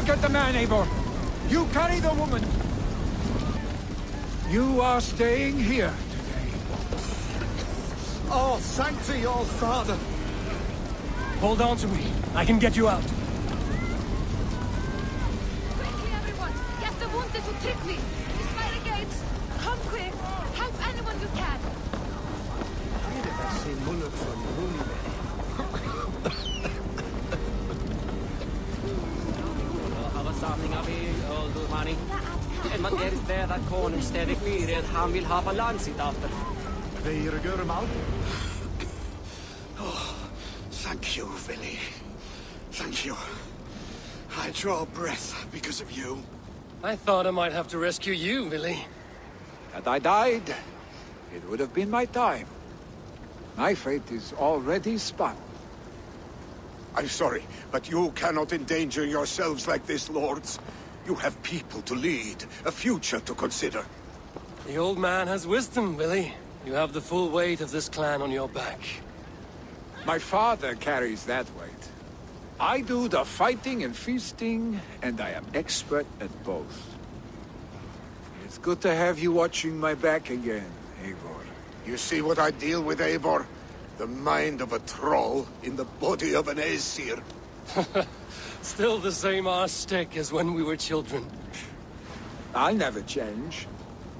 get the man, Eivor. You carry the woman. You are staying here today. Oh, thanks to your father. Hold on to me. I can get you out. Quickly, everyone! Get the wounded to Trygvi! He's by the gates! Come quick! Help anyone you can! Man er ved at konung stadig blir han vill ha balans sitt after. Oh, thank you, Billy. Thank you. I draw breath because of you. I thought I might have to rescue you, Willy. Had I died, it would have been my time. My fate is already spun. I'm sorry, but you cannot endanger yourselves like this, lords. You have people to lead, a future to consider. The old man has wisdom, Willy. You have the full weight of this clan on your back. My father carries that weight. I do the fighting and feasting, and I am expert at both. It's good to have you watching my back again, Eivor. You see what I deal with, Eivor? The mind of a troll in the body of an Aesir. Still the same arse stick as when we were children. I'll never change.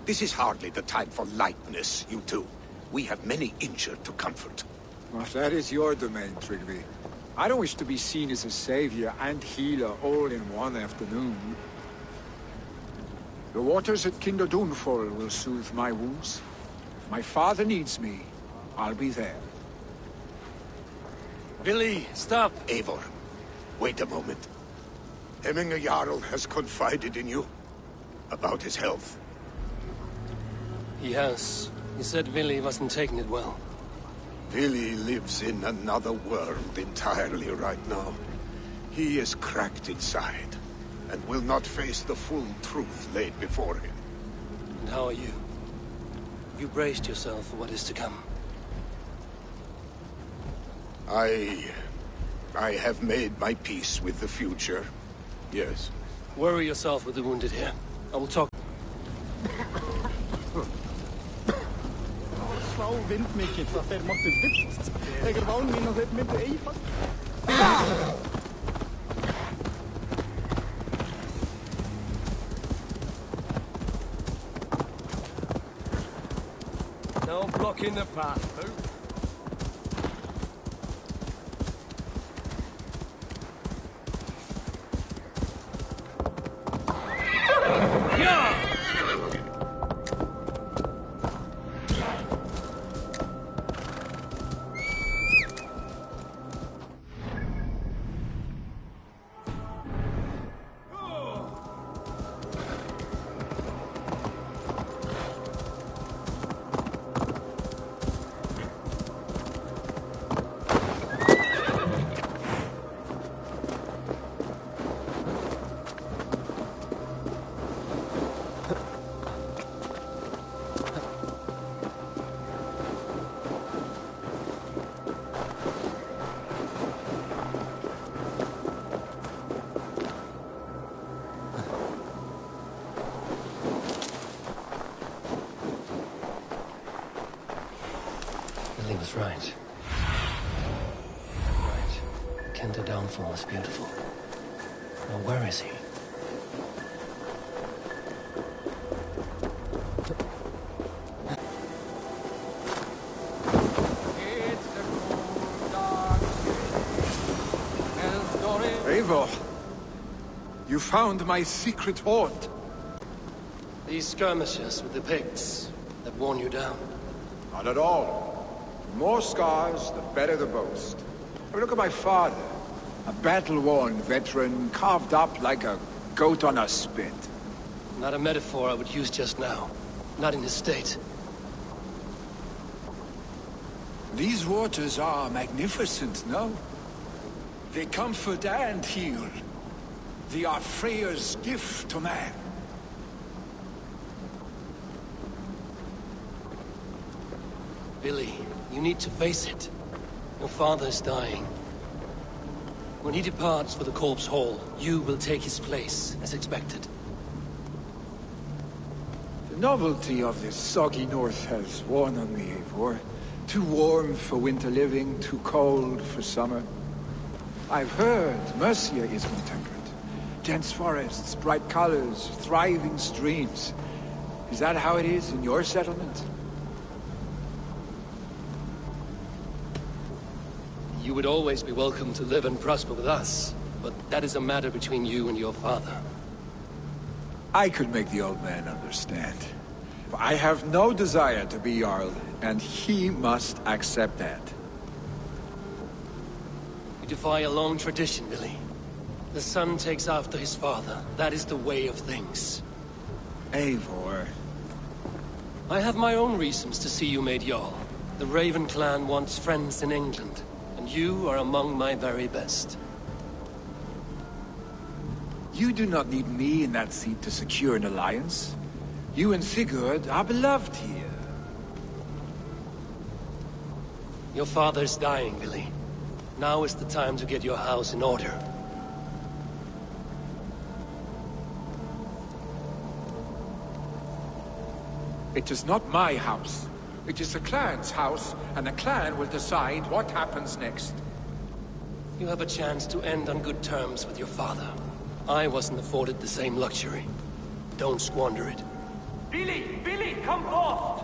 This is hardly the time for lightness, you two. We have many injured to comfort. Well, that is your domain, Trygvi. I don't wish to be seen as a savior and healer all in one afternoon. The waters at Kinderdunfall will soothe my wounds. If my father needs me, I'll be there. Willy, stop! Eivor, wait a moment. Hemminger Jarl has confided in you about his health. He has. He said Willy wasn't taking it well. Willy lives in another world entirely right now. He is cracked inside, and will not face the full truth laid before him. And how are you? Have you braced yourself for what is to come? I have made my peace with the future. Yes. Worry yourself with the wounded here. I will talk. Svá vindmikill að þeir máttu byrst. Þegar ván mín að þeir myndu eifa. No blocking the path, though. He was right. Right. Kenta Downfall is beautiful. Now where is he? Eivor, you found my secret haunt. These skirmishes with the Picts that worn you down. Not at all. The more scars, the better the boast. I mean, look at my father. A battle-worn veteran, carved up like a goat on a spit. Not a metaphor I would use just now. Not in his state. These waters are magnificent, no? They comfort and heal. They are Freya's gift to man. Billy, you need to face it. Your father is dying. When he departs for the Corpse Hall, you will take his place, as expected. The novelty of this soggy north has worn on me, Eivor. Too warm for winter living, too cold for summer. I've heard Mercia is more temperate. Dense forests, bright colors, thriving streams. Is that how it is in your settlement? You would always be welcome to live and prosper with us, but that is a matter between you and your father. I could make the old man understand. I have no desire to be Jarl, and he must accept that. You defy a long tradition, Billy. The son takes after his father. That is the way of things. Eivor. I have my own reasons to see you made Jarl. The Raven clan wants friends in England, and you are among my very best. You do not need me in that seat to secure an alliance. You and Sigurd are beloved here. Your father is dying, Billy. Now is the time to get your house in order. It is not my house. It is the clan's house, and the clan will decide what happens next. You have a chance to end on good terms with your father. I wasn't afforded the same luxury. Don't squander it. Billy! Billy, come forth!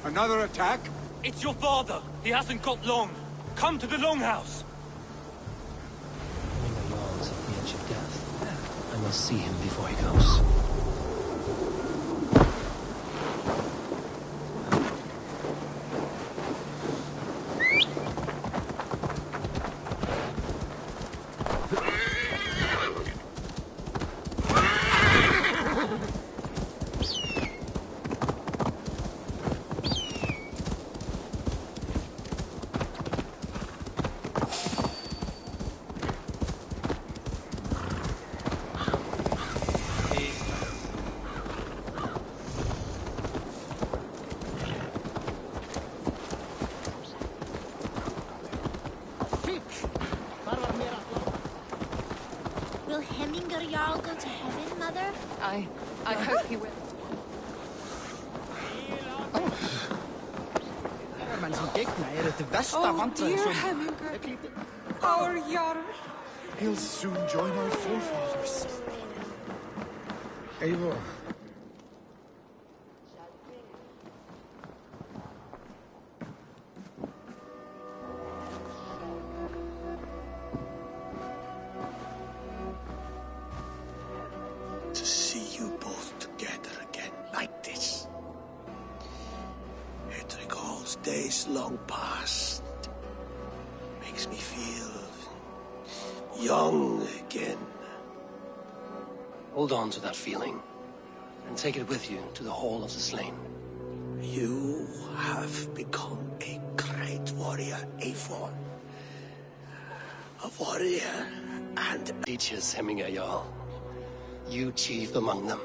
Another attack? It's your father! He hasn't got long! Come to the Longhouse! Knowing a Jarl's at the edge of death, I must see him before he goes. Will Hemminger Jarl go to heaven, Mother? I hope he will. Men som gegna det värsta Oh, dear Hemminger. Our Jarl. He'll soon join our forefathers. Eivor. To see you both together again like this. It recalls days long past. Makes me feel young again. Hold on to that feeling, and take it with you to the Hall of the Slain. You have become a great warrior, Eivor. A warrior and Teachers, Hemminger Jarl. You chief among them.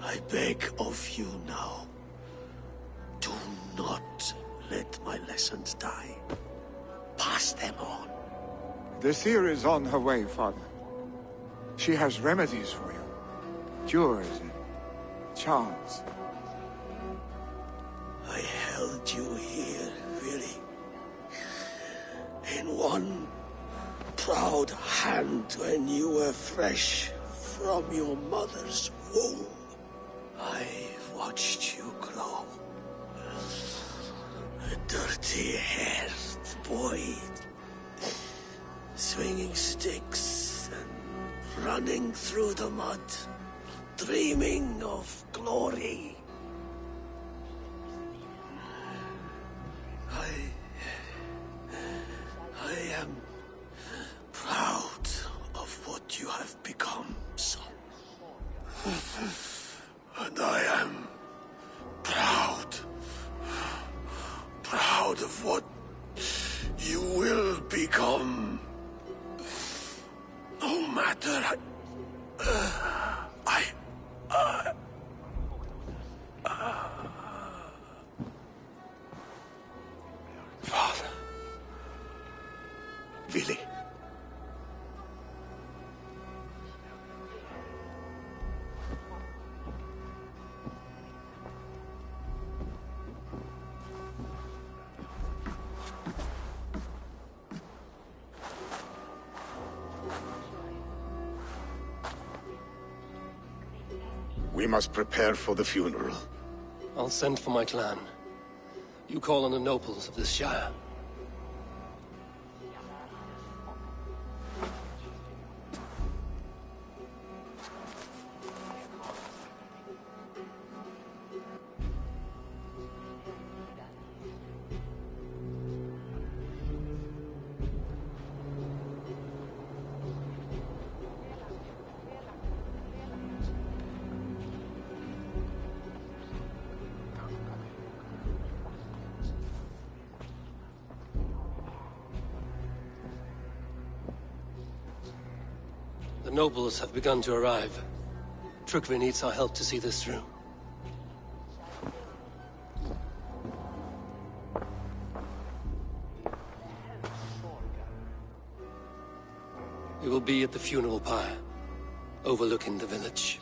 I beg of you now, do not let my lessons die. Pass them on. The seer is on her way, Father. She has remedies for you. Cures and charms. I held you here, really. In one proud hand when you were fresh from your mother's womb. I've watched you grow. A dirty-haired boy, swinging sticks and running through the mud, dreaming of glory. I am proud of what you have become, son. And I am proud of what you will become. No matter We must prepare for the funeral. I'll send for my clan. You call on the nobles of this shire. The nobles have begun to arrive. Trukvi needs our help to see this through. We will be at the funeral pyre, overlooking the village.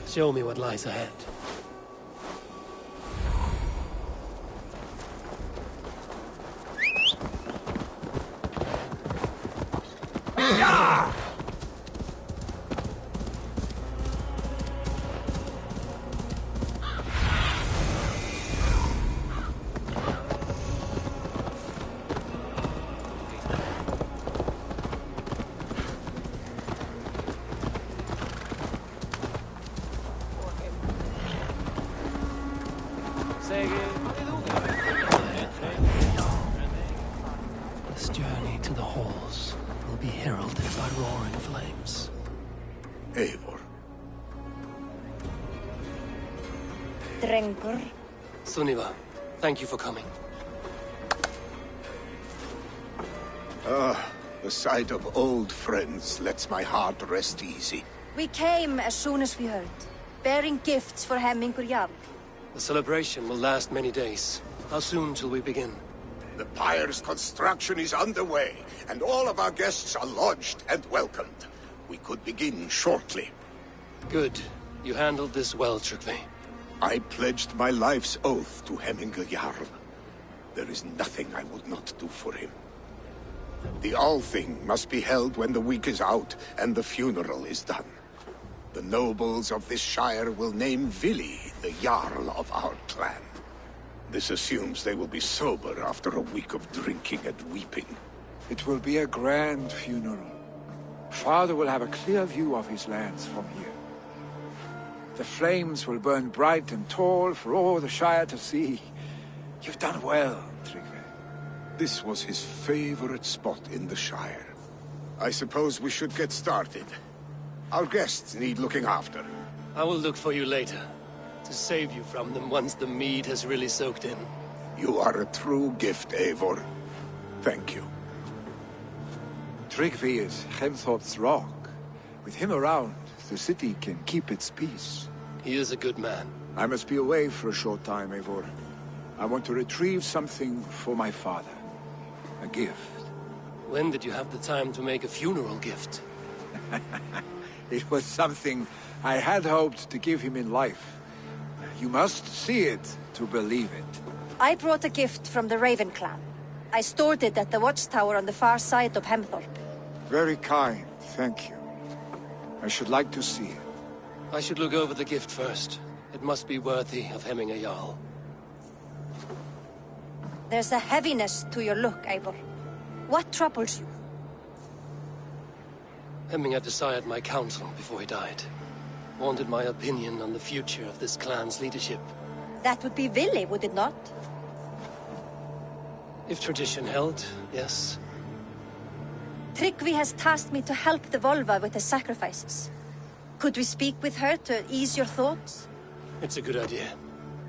Show me what lies ahead. This journey to the halls will be heralded by roaring flames. Eivor. Drengur. Sunniva, thank you for coming. The sight of old friends lets my heart rest easy. We came as soon as we heard, bearing gifts for Hemmingur Jarl. The celebration will last many days. How soon shall we begin? The pyre's construction is underway, and all of our guests are lodged and welcomed. We could begin shortly. Good. You handled this well, Trukvi. I pledged my life's oath to Hemmingur Jarl. There is nothing I would not do for him. The Althing must be held when the week is out and the funeral is done. The nobles of this shire will name Vili the Jarl of our clan. This assumes they will be sober after a week of drinking and weeping. It will be a grand funeral. Father will have a clear view of his lands from here. The flames will burn bright and tall for all the Shire to see. You've done well, Trygve. This was his favorite spot in the Shire. I suppose we should get started. Our guests need looking after. I will look for you later, to save you from them once the mead has really soaked in. You are a true gift, Eivor. Thank you. Trygve is Hemthorpe's rock. With him around, the city can keep its peace. He is a good man. I must be away for a short time, Eivor. I want to retrieve something for my father. A gift. When did you have the time to make a funeral gift? It was something I had hoped to give him in life. You must see it to believe it. I brought a gift from the Raven clan. I stored it at the watchtower on the far side of Hemthorpe. Very kind, thank you. I should like to see it. I should look over the gift first. It must be worthy of Hemmingur Jarl. There's a heaviness to your look, Eivor. What troubles you? Hemming had desired my counsel before he died. Wanted my opinion on the future of this clan's leadership. That would be Vili, would it not? If tradition held, yes. Trygve has tasked me to help the Volva with the sacrifices. Could we speak with her to ease your thoughts? It's a good idea.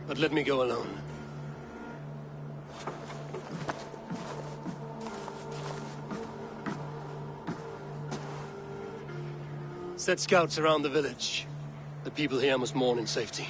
But let me go alone. Set scouts around the village. The people here must mourn in safety.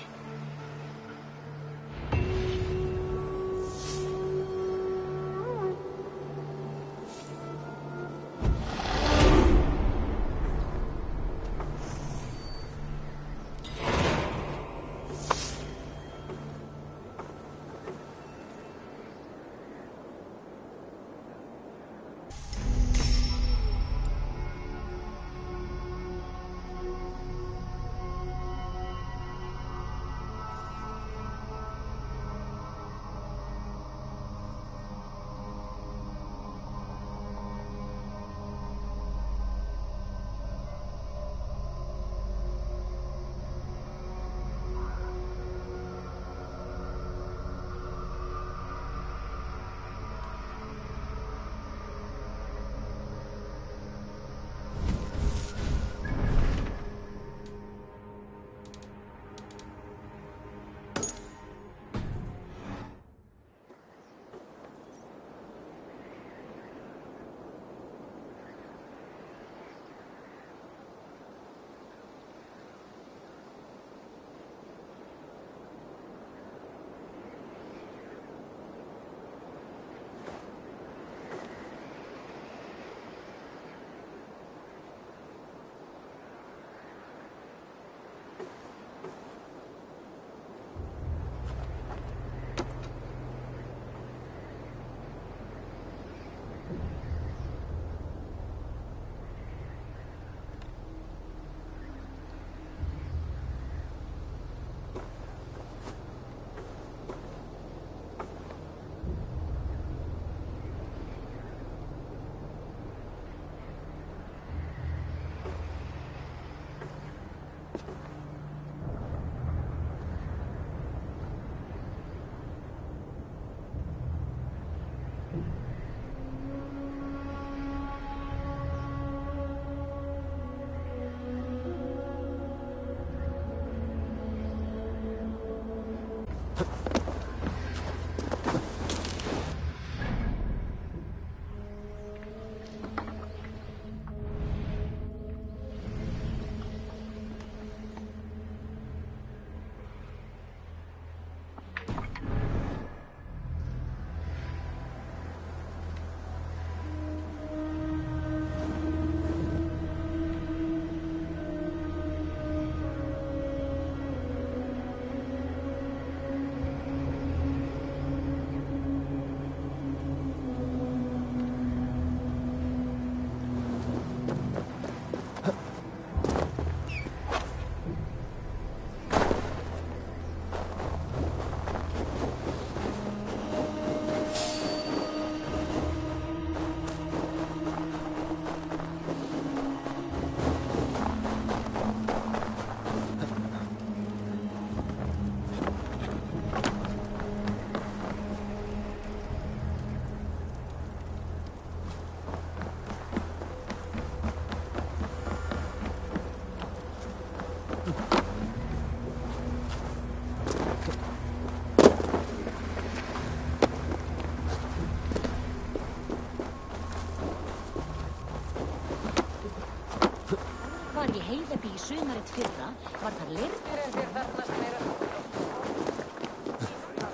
Var í Heiðaby í sumarið fyrra, var það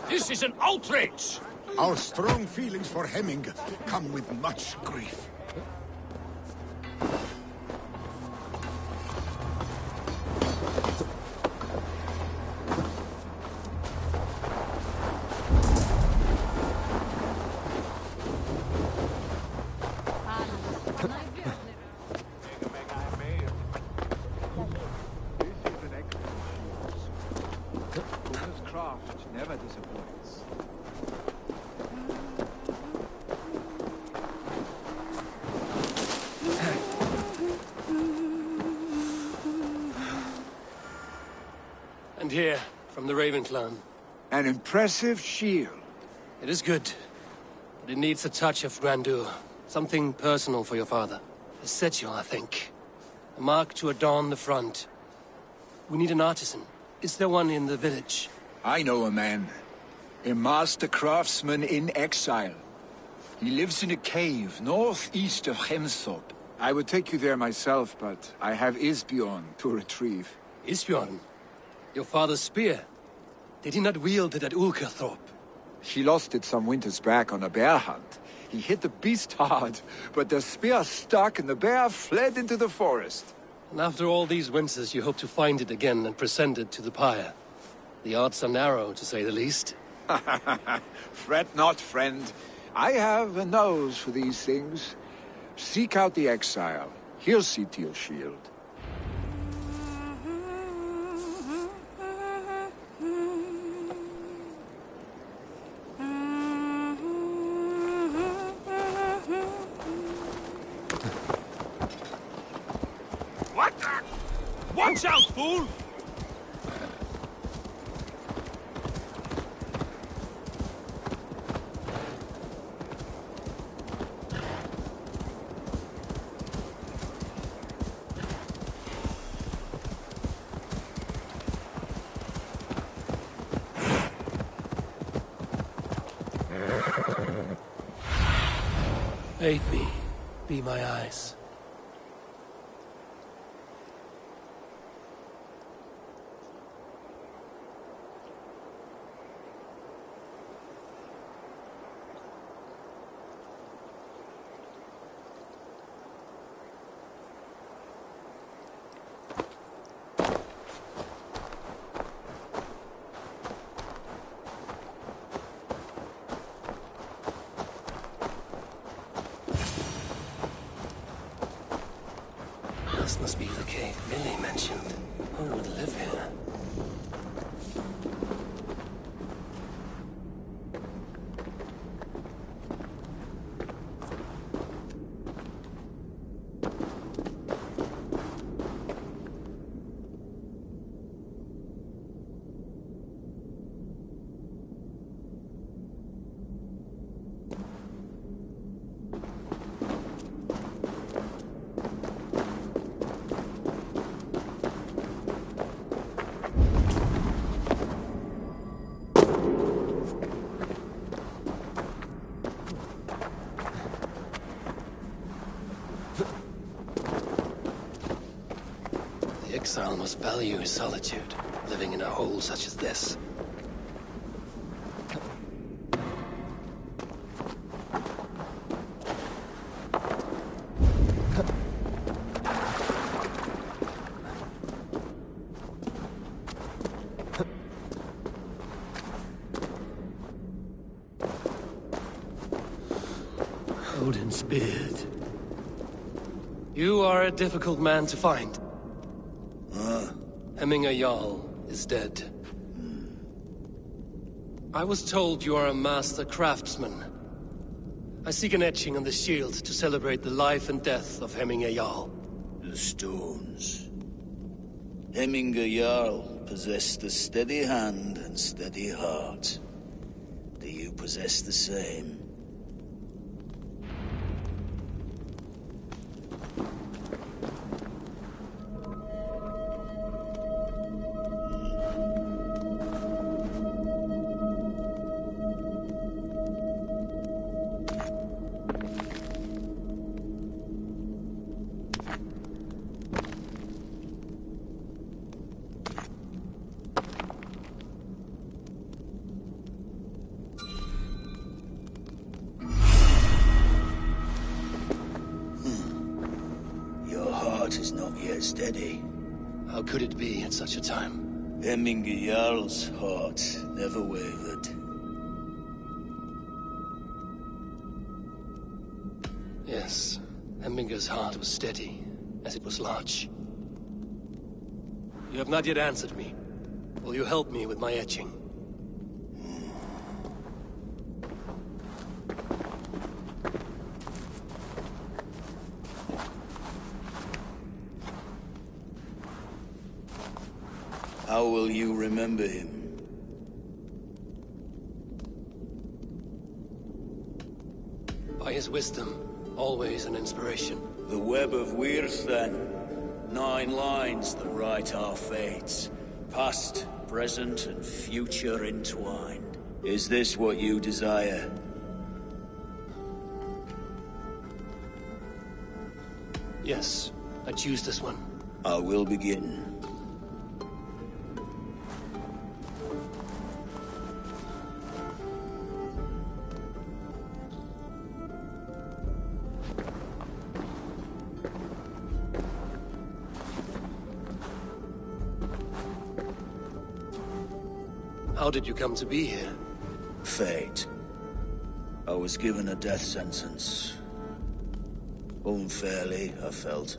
This is an outrage! Our strong feelings for Hemming come with much grief. Never disappoints. And here, from the Raven clan. An impressive shield. It is good, but it needs a touch of grandeur. Something personal for your father. A sigil, I think. A mark to adorn the front. We need an artisan. Is there one in the village? I know a man. A master craftsman in exile. He lives in a cave northeast of Hemthorpe. I would take you there myself, but I have Isbjorn to retrieve. Isbjorn? Your father's spear? Did he not wield it at Ulkerthorpe? He lost it some winters back on a bear hunt. He hit the beast hard, but the spear stuck and the bear fled into the forest. And after all these winters, you hope to find it again and present it to the pyre. The odds are narrow, to say the least. Fret not, friend. I have a nose for these things. Seek out the exile. He'll see to your shield. What the? Watch out, fool! Aid me. Be my eyes. This must be the cave Millie mentioned. Who would live here? The exile must value his solitude, living in a hole such as this. Odin's beard. You are a difficult man to find. Hemminger Jarl is dead. I was told you are a master craftsman. I seek an etching on the shield to celebrate the life and death of Hemminger Jarl. The stones. Hemminger Jarl possessed a steady hand and steady heart. Do you possess the same? Is not yet steady. How could it be at such a time? Hemminger Jarl's heart never wavered. Yes, Hemminger's heart was steady, as it was large. You have not yet answered me. Will you help me with my etching? How will you remember him? By his wisdom, always an inspiration. The web of Wirth, then. 9 lines that write our fates. Past, present, and future entwined. Is this what you desire? Yes, I choose this one. I will begin. How did you come to be here? Fate. I was given a death sentence. Unfairly, I felt.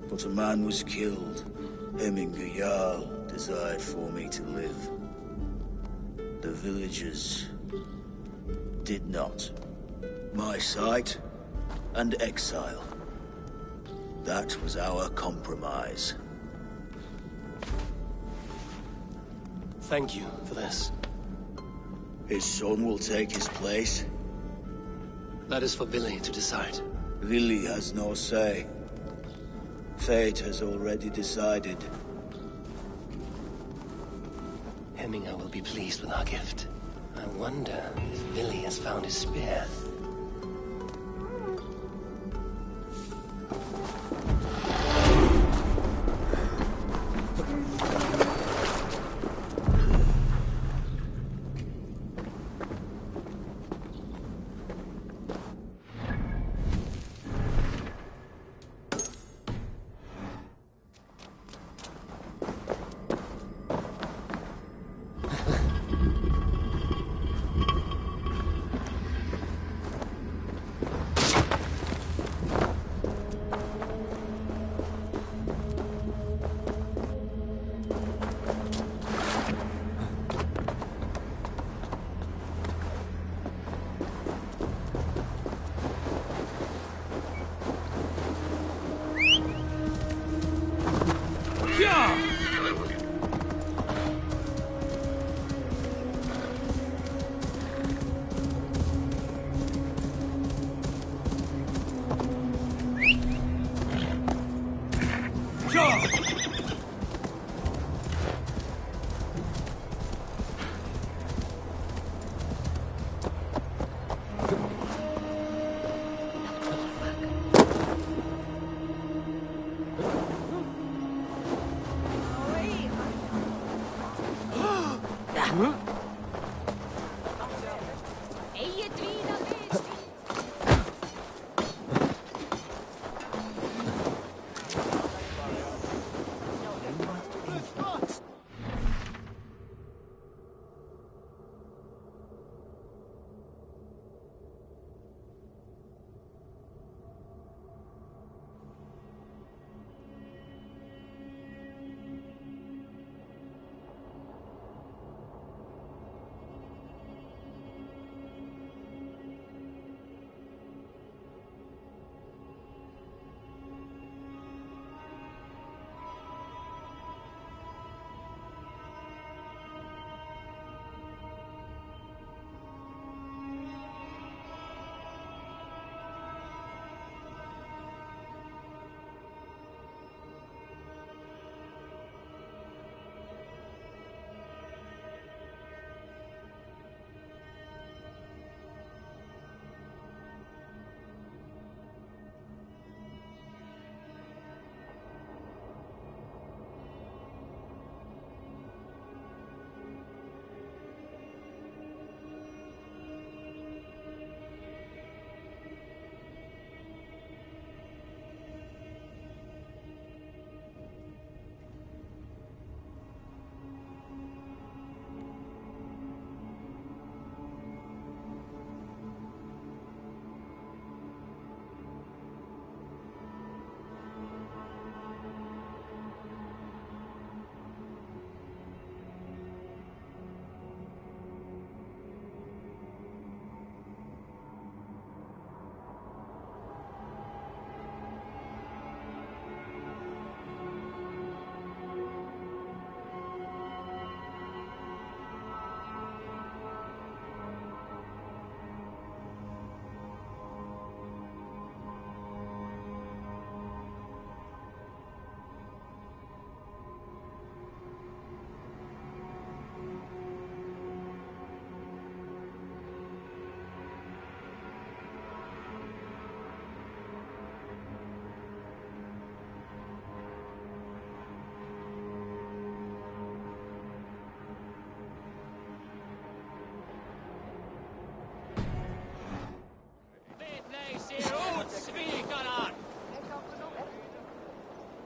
But a man was killed. Hemminger Jarl desired for me to live. The villagers did not. My sight and exile. That was our compromise. Thank you for this. His son will take his place. That is for Billy to decide. Billy has no say. Fate has already decided. Hemminger will be pleased with our gift. I wonder if Billy has found his spear.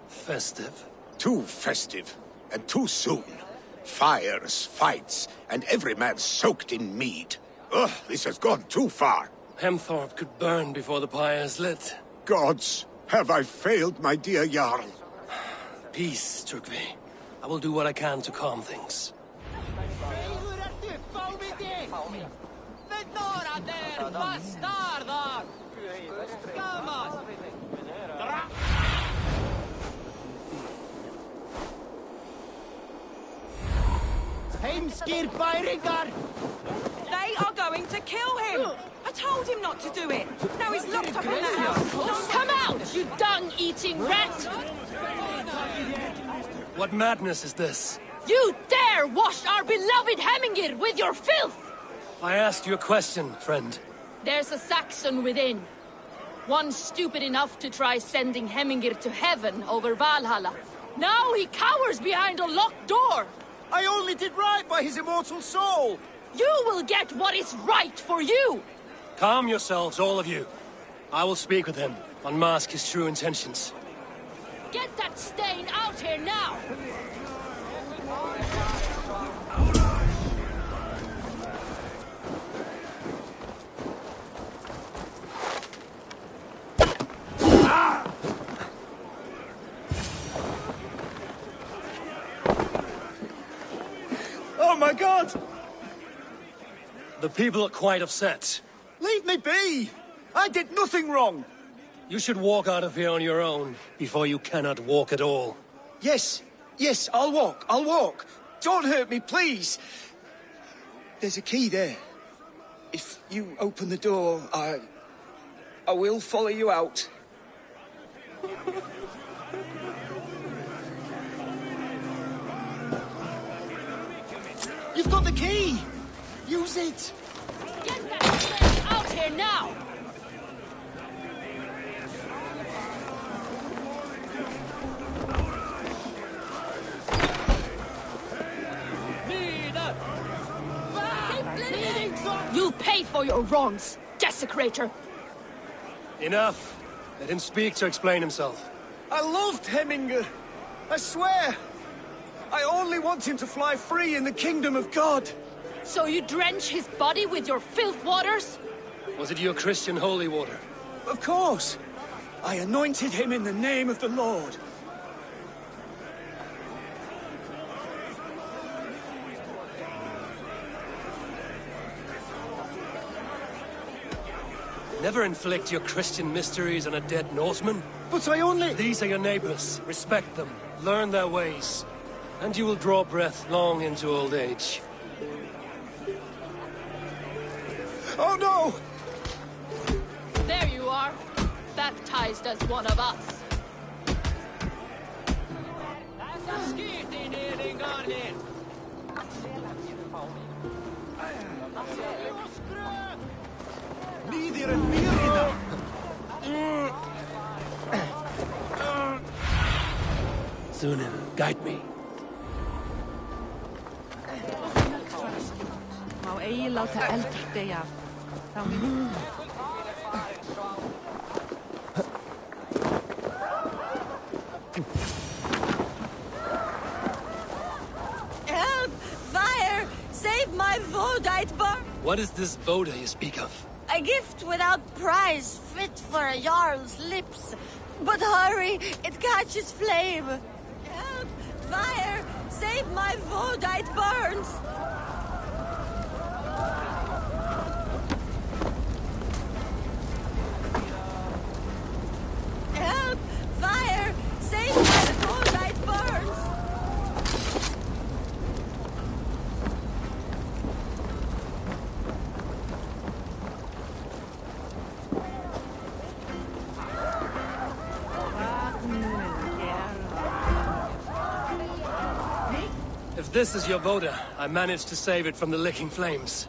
Festive. Too festive, and too soon. Fires, fights, and every man soaked in mead. Ugh, this has gone too far. Hemthorpe could burn before the pyre is lit. Gods, have I failed my dear Jarl? Peace, Tryggvi. I will do what I can to calm things. Heimskir bæringar! They are going to kill him! I told him not to do it! Now he's locked up in that house! Come out, you dung-eating rat! What madness is this? You dare wash our beloved Hemingir with your filth! I asked you a question, friend. There's a Saxon within. One stupid enough to try sending Hemingir to heaven over Valhalla. Now he cowers behind a locked door! I only did right by his immortal soul! You will get what is right for you! Calm yourselves, all of you. I will speak with him, unmask his true intentions. Get that stain out here now! Oh my god! The people are quite upset. Leave me be! I did nothing wrong! You should walk out of here on your own, before you cannot walk at all. Yes, I'll walk. Don't hurt me, please! There's a key there. If you open the door, I will follow you out. You've got the key! Use it! Get that stain out here now! for your wrongs, desecrator. Enough. Let him speak to explain himself. I loved Heminger. I swear. I only want him to fly free in the kingdom of God. So you drench his body with your filth waters? Was it your Christian holy water? Of course. I anointed him in the name of the Lord. Never inflict your Christian mysteries on a dead Norseman. But I only... These are your neighbors. Respect them. Learn their ways. And you will draw breath long into old age. Oh no! There you are. Baptized as one of us. Sunan, guide me. Má eigi láta eldur deyja af. Þá mun... Help! Fire! Save my Vodite bar! What is this Voda you speak of? A gift without price, fit for a Jarl's lips. But hurry, it catches flame. Help! Fire! Save my Vodite burns! Help! Fire! Save my Vodite burns! If this is your Voda, I managed to save it from the licking flames.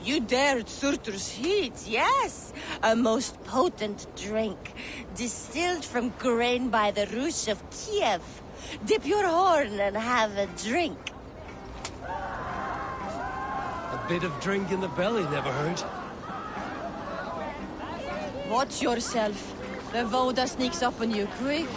You dared Surtur's heat, yes! A most potent drink, distilled from grain by the Rus of Kiev. Dip your horn and have a drink. A bit of drink in the belly never hurt. Watch yourself. The Voda sneaks up on you quick.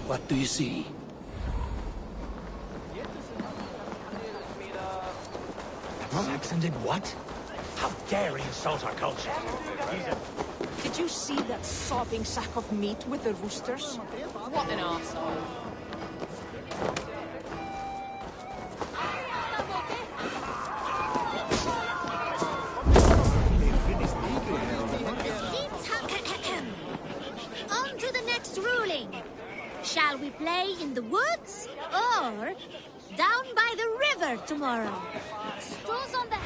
What do you see? Saxon did what? How dare he insult our culture? Did you see that sopping sack of meat with the roosters? What an arsehole. On to the next ruling. Shall we play in the woods or down by the river tomorrow? Strolls on the...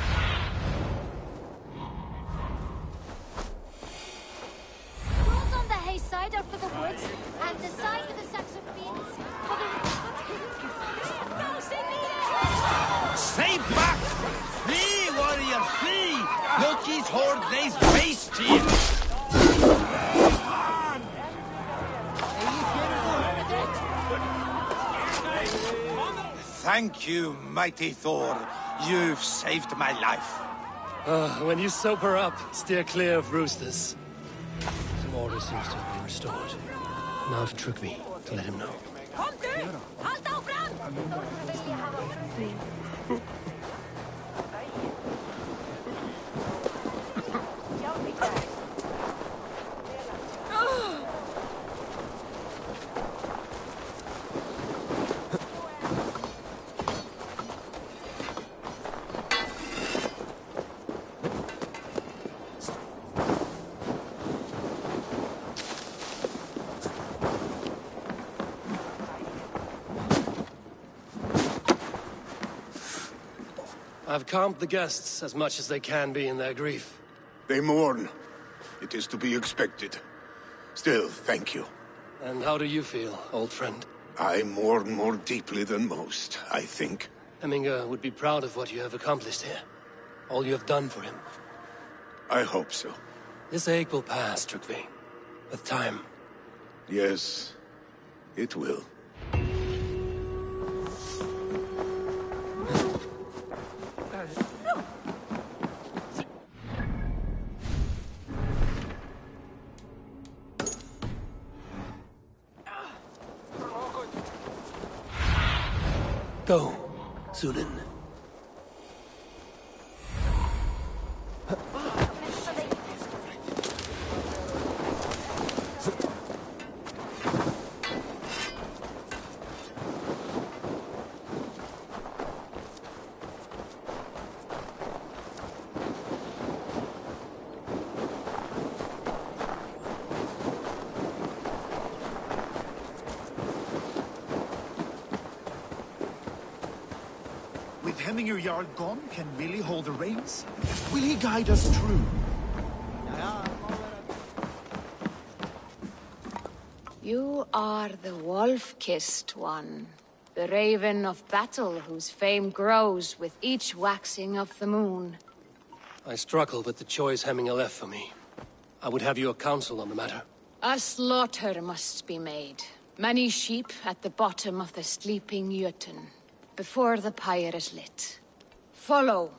Strolls on the hay side are for the woods, and the side with the sacks of beans for the river. Stay back! Flee, warrior, flee! Loki's horde lays waste to you! Thank you, mighty Thor. You've saved my life. When you sober up, steer clear of roosters. Some order seems to have been restored. Now to Trygvi, to let him know. I've calmed the guests as much as they can be in their grief. They mourn. It is to be expected. Still, thank you. And how do you feel, old friend? I mourn more deeply than most, I think. Hemminger would be proud of what you have accomplished here. All you have done for him. I hope so. This ache will pass, Trygve. With time. Yes, it will. Go, Sunan. With Hemminger Jarl gone, can Willie hold the reins? Will he guide us true? You are the wolf-kissed one. The raven of battle whose fame grows with each waxing of the moon. I struggle with the choice Hemminger left for me. I would have your counsel on the matter. A slaughter must be made. Many sheep at the bottom of the sleeping Jötun, before the pyre is lit. Follow.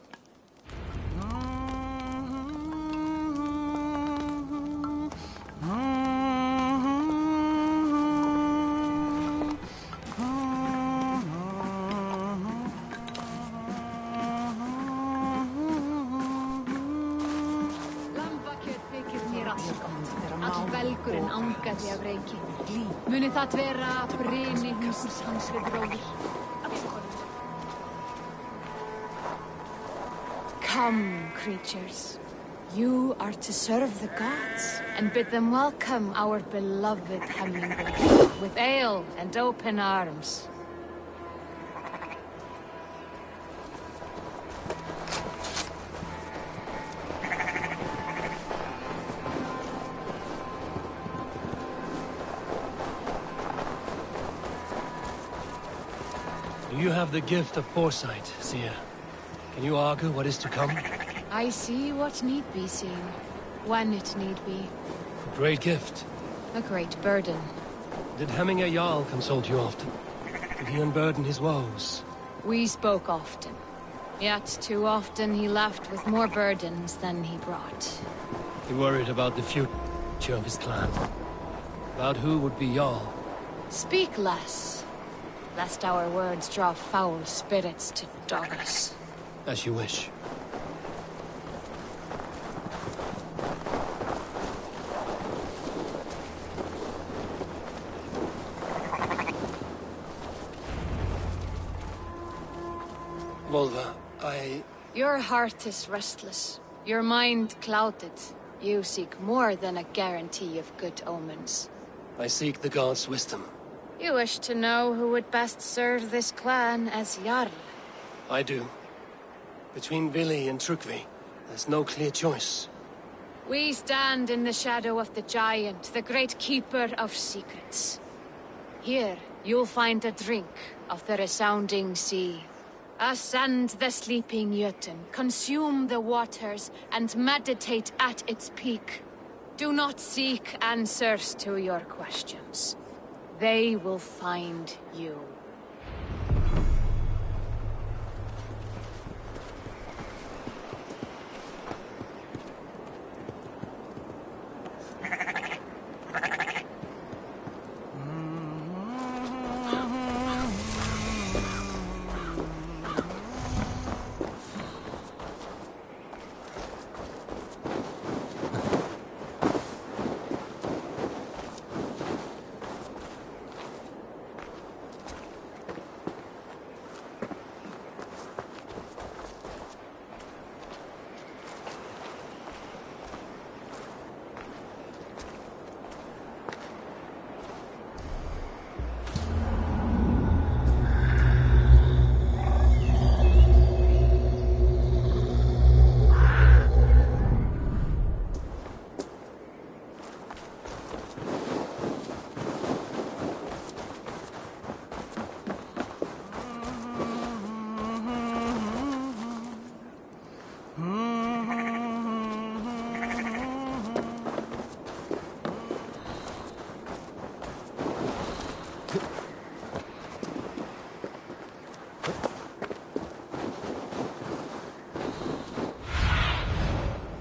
Lambakjöt þykir mér allgott. All belgurinn angaði af reiki. Muni það vera bryni húsins hans við bróðir. Come, creatures. You are to serve the gods, and bid them welcome our beloved Hemminger, with ale and open arms. Do you have the gift of foresight, Seer? Can you argue what is to come? I see what need be seen, when it need be. A great gift. A great burden. Did Hemminger Jarl consult you often? Did he unburden his woes? We spoke often. Yet too often he left with more burdens than he brought. He worried about the future of his clan. About who would be Jarl. Speak less, lest our words draw foul spirits to dog us. As you wish. Volva, Your heart is restless. Your mind clouded. You seek more than a guarantee of good omens. I seek the gods' wisdom. You wish to know who would best serve this clan as Jarl. I do. Between Vili and Trygve, there's no clear choice. We stand in the shadow of the giant, the great keeper of secrets. Here, you'll find a drink of the resounding sea. Ascend the sleeping Jötun, consume the waters, and meditate at its peak. Do not seek answers to your questions. They will find you.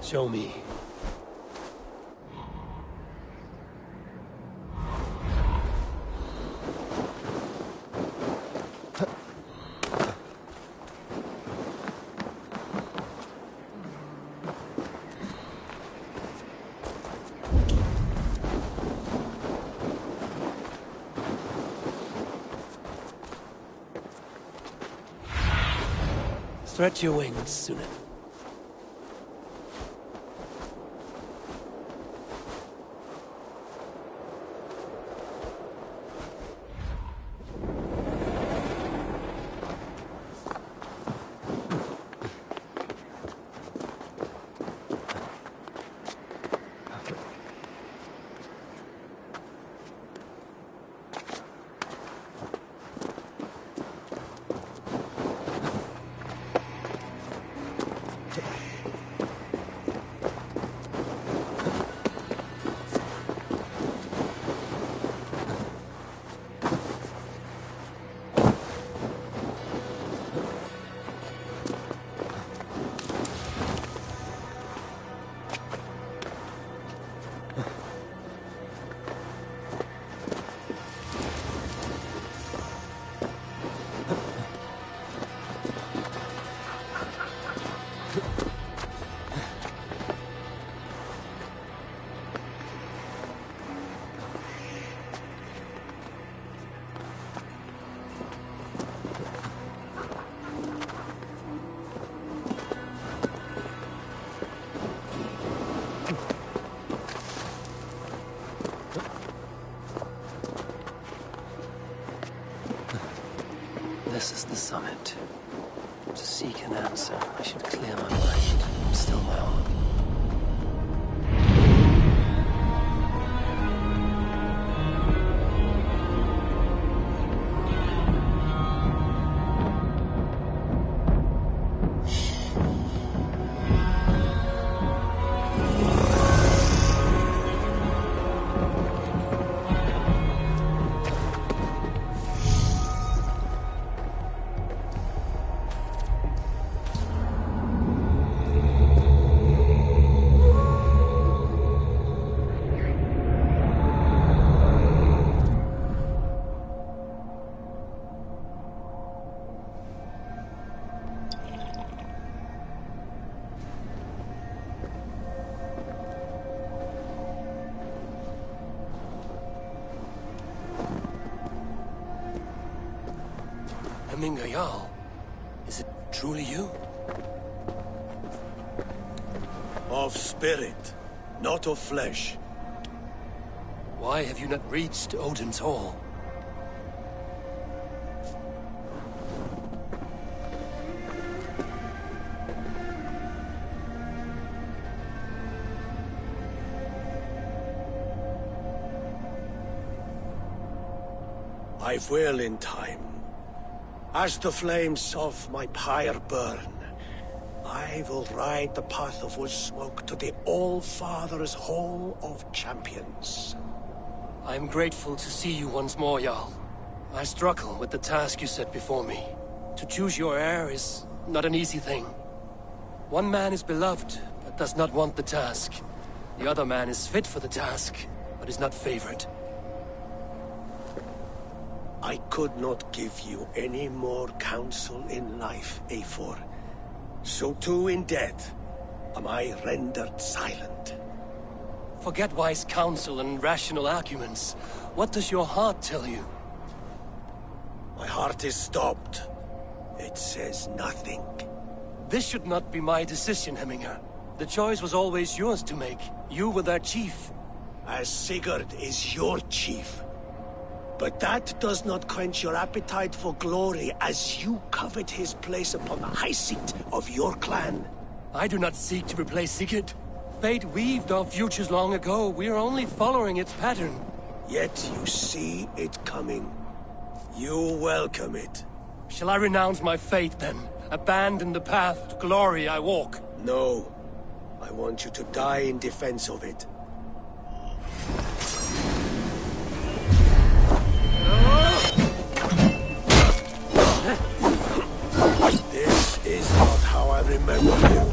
Show me. Stretch your wings, Sunan. This is the summit. To seek an answer, I should clear my mind, still my heart. Jarl, is it truly you? Of spirit, not of flesh. Why have you not reached Odin's Hall? I will in time. As the flames of my pyre burn, I will ride the path of wood smoke to the All-Father's Hall of Champions. I am grateful to see you once more, Jarl. I struggle with the task you set before me. To choose your heir is not an easy thing. One man is beloved, but does not want the task. The other man is fit for the task, but is not favored. I could not give you any more counsel in life, Eivor. So too in death am I rendered silent. Forget wise counsel and rational arguments. What does your heart tell you? My heart is stopped. It says nothing. This should not be my decision, Hemminger. The choice was always yours to make. You were their chief. As Sigurd is your chief. But that does not quench your appetite for glory as you covet his place upon the high seat of your clan. I do not seek to replace Sigurd. Fate weaved our futures long ago. We are only following its pattern. Yet you see it coming. You welcome it. Shall I renounce my fate then? Abandon the path to glory I walk? No. I want you to die in defense of it. This is not how I remember you.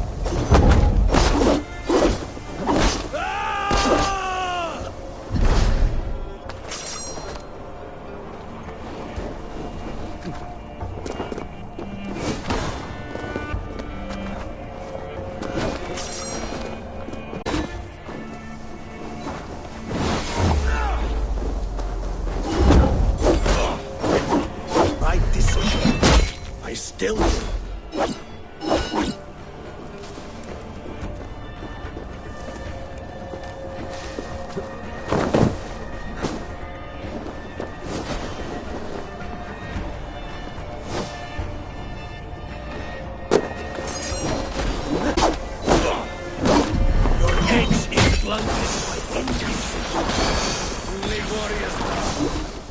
still...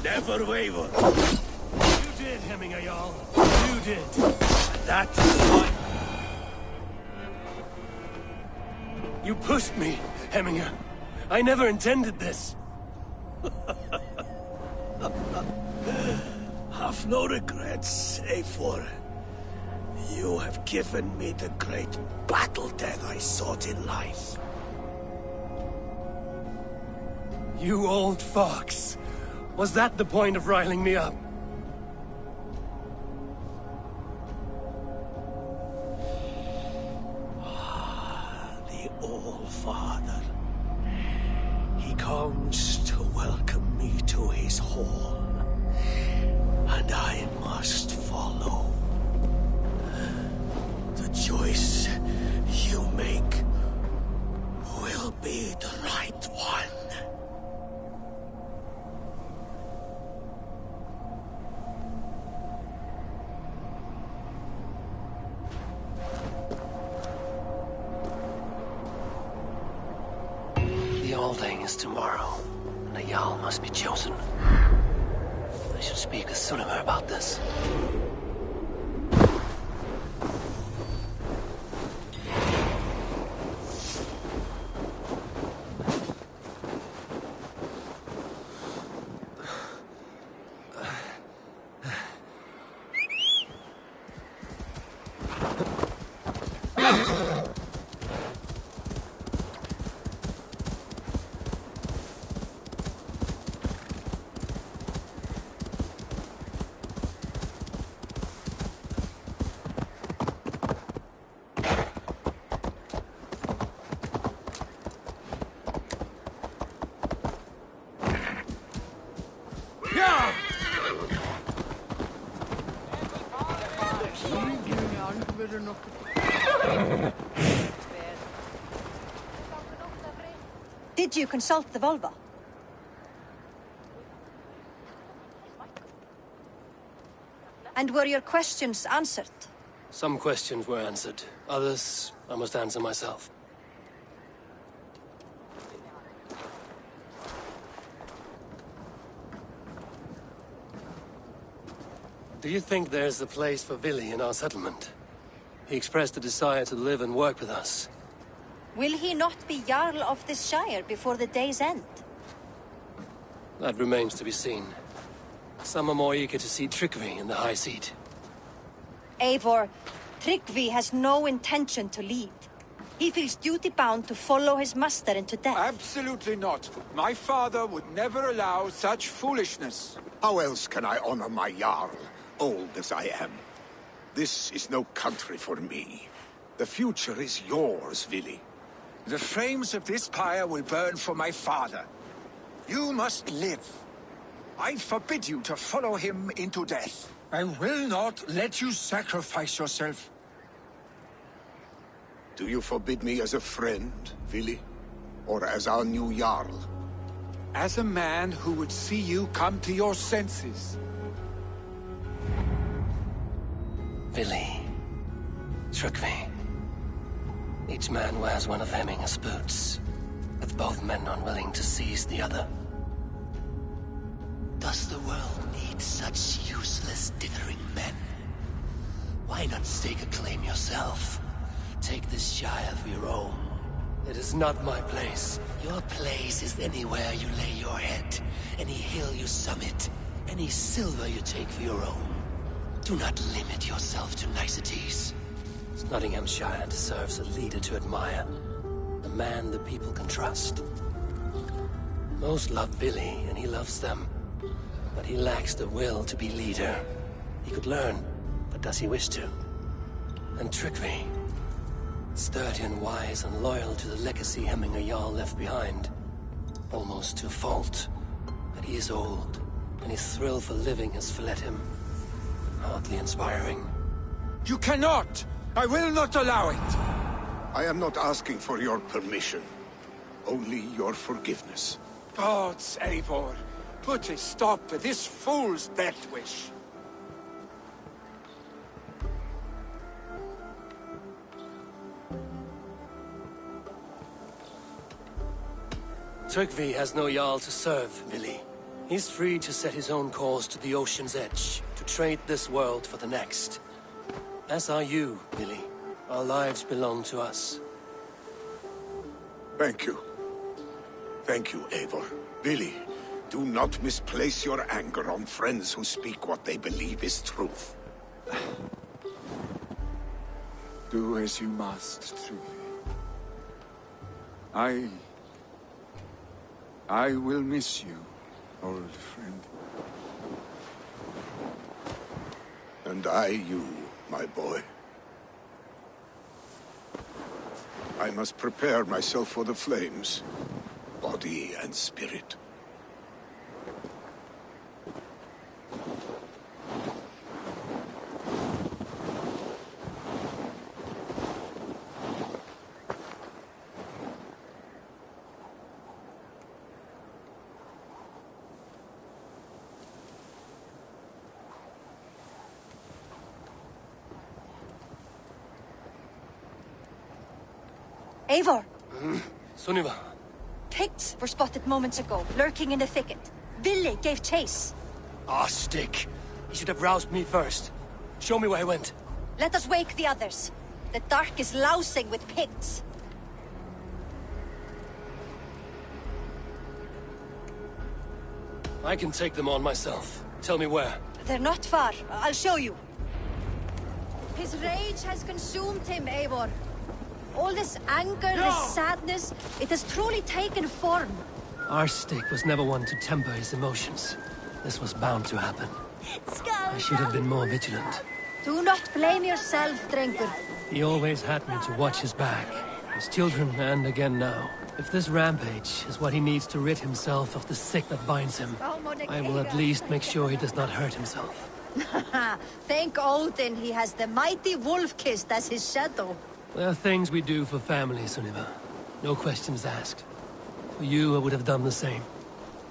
Never waver. You did, Hemingayal. You did. And that's why. You pushed me, Heminger. I never intended this. Have no regrets, save for... You have given me the great battle death I sought in life. You old fox. Was that the point of riling me up? The All-Father. He comes to welcome me to his hall. And I must follow. The choice you make will be the right one. The Alding is tomorrow, and a Jarl must be chosen. I should speak with Sunnema about this. Did you consult the Volva? And were your questions answered? Some questions were answered. Others, I must answer myself. Do you think there's a place for Vili in our settlement? He expressed a desire to live and work with us. Will he not be Jarl of this Shire before the day's end? That remains to be seen. Some are more eager to see Tryggvi in the high seat. Eivor, Tryggvi has no intention to lead. He feels duty-bound to follow his master into death. Absolutely not. My father would never allow such foolishness. How else can I honor my Jarl, old as I am? This is no country for me. The future is yours, Vili. The flames of this pyre will burn for my father. You must live. I forbid you to follow him into death. I will not let you sacrifice yourself. Do you forbid me as a friend, Vili? Or as our new Jarl? As a man who would see you come to your senses. Vili. Tryggvi. Each man wears one of Hemminger's boots, with both men unwilling to seize the other. Does the world need such useless, dithering men? Why not stake a claim yourself? Take this Shire for your own. It is not my place. Your place is anywhere you lay your head, any hill you summit, any silver you take for your own. Do not limit yourself to niceties. Nottinghamshire deserves a leader to admire. A man the people can trust. Most love Vili, and he loves them. But he lacks the will to be leader. He could learn, but does he wish to? And Tryggvi. Sturdy and wise and loyal to the legacy Hemminger Jarl left behind. Almost to a fault. But he is old, and his thrill for living has fled him. Hardly inspiring. You cannot! I will not allow it! I am not asking for your permission. Only your forgiveness. Gods, Eivor, put a stop to this fool's death wish. Tryggvi has no Jarl to serve, Vili. He's free to set his own course to the ocean's edge, to trade this world for the next. As are you, Vili. Our lives belong to us. Thank you. Thank you, Eivor. Vili, do not misplace your anger on friends who speak what they believe is truth. Do as you must, Tryggvi. I will miss you, old friend. And I you, my boy. I must prepare myself for the flames, body and spirit. Eivor! Sunniva. Picts were spotted moments ago, lurking in the thicket. Vili gave chase. Ah, stick. He should have roused me first. Show me where he went. Let us wake the others. The dark is lousing with Picts. I can take them on myself. Tell me where. They're not far. I'll show you. His rage has consumed him, Eivor. All this anger, this sadness, it has truly taken form. Our stick was never one to temper his emotions. This was bound to happen. I should have been more vigilant. Do not blame yourself, Drengur. He always had me to watch his back. His children, and again now. If this rampage is what he needs to rid himself of the sick that binds him, I will at least make sure he does not hurt himself. Thank Odin he has the mighty Wolf-Kissed as his shadow. There are things we do for family, Sunniva. No questions asked. For you, I would have done the same.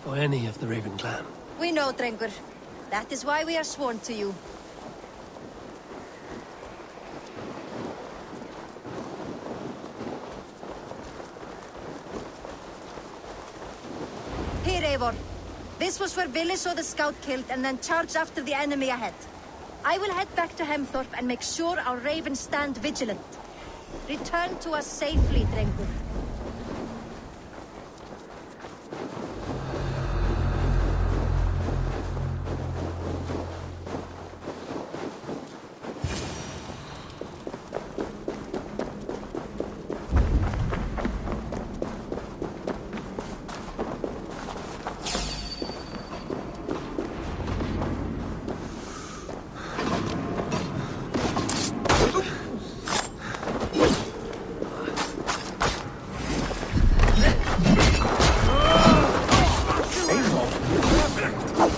For any of the Raven clan. We know, Drengur. That is why we are sworn to you. Here, Eivor. This was where Vili saw the scout killed and then charged after the enemy ahead. I will head back to Hemthorpe and make sure our ravens stand vigilant. Return to us safely, Drengur.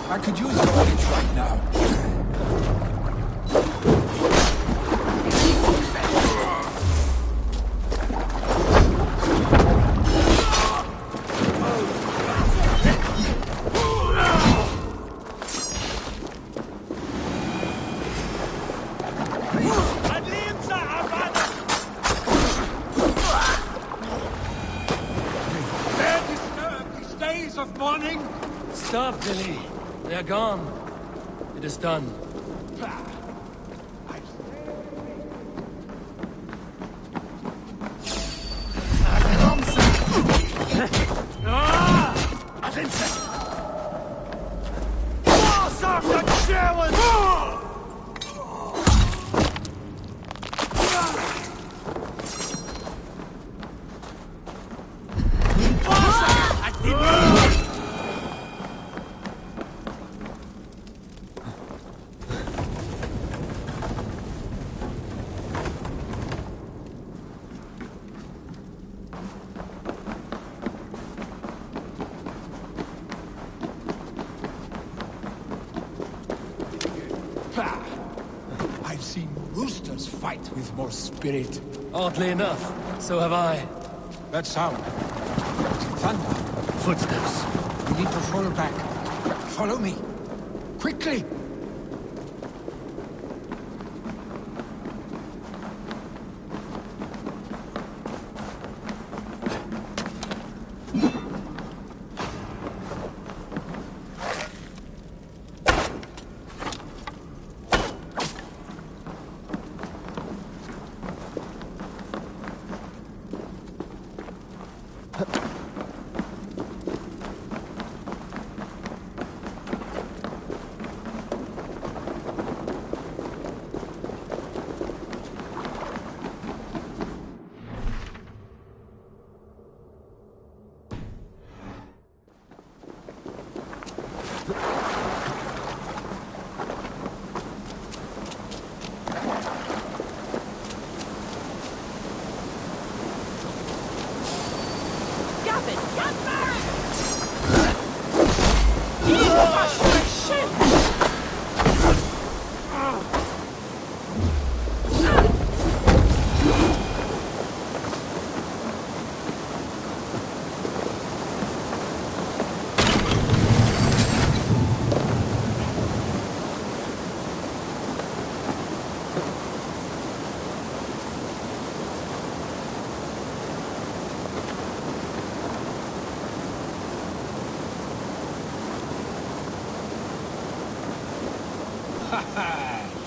I could use your aid right now. They're disturbed these days of mourning. Stop, Vili. They are gone. It is done. roosters fight with more spirit. Oddly enough, so have I. That sound. Thunder. Footsteps. We need to fall back. Follow me. Quickly!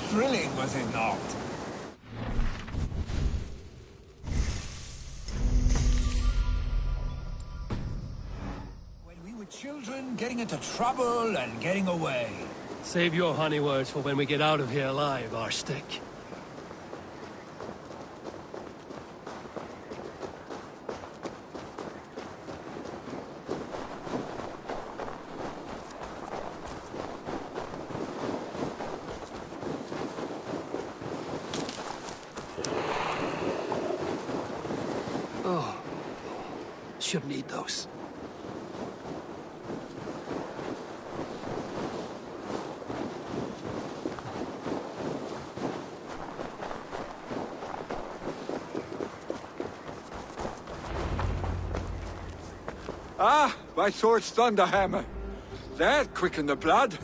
Thrilling, was it not? When we were children, getting into trouble and getting away. Save your honey words for when we get out of here alive, Arstick. Should need those. Ah, my sword's thunderhammer. That quickened the blood.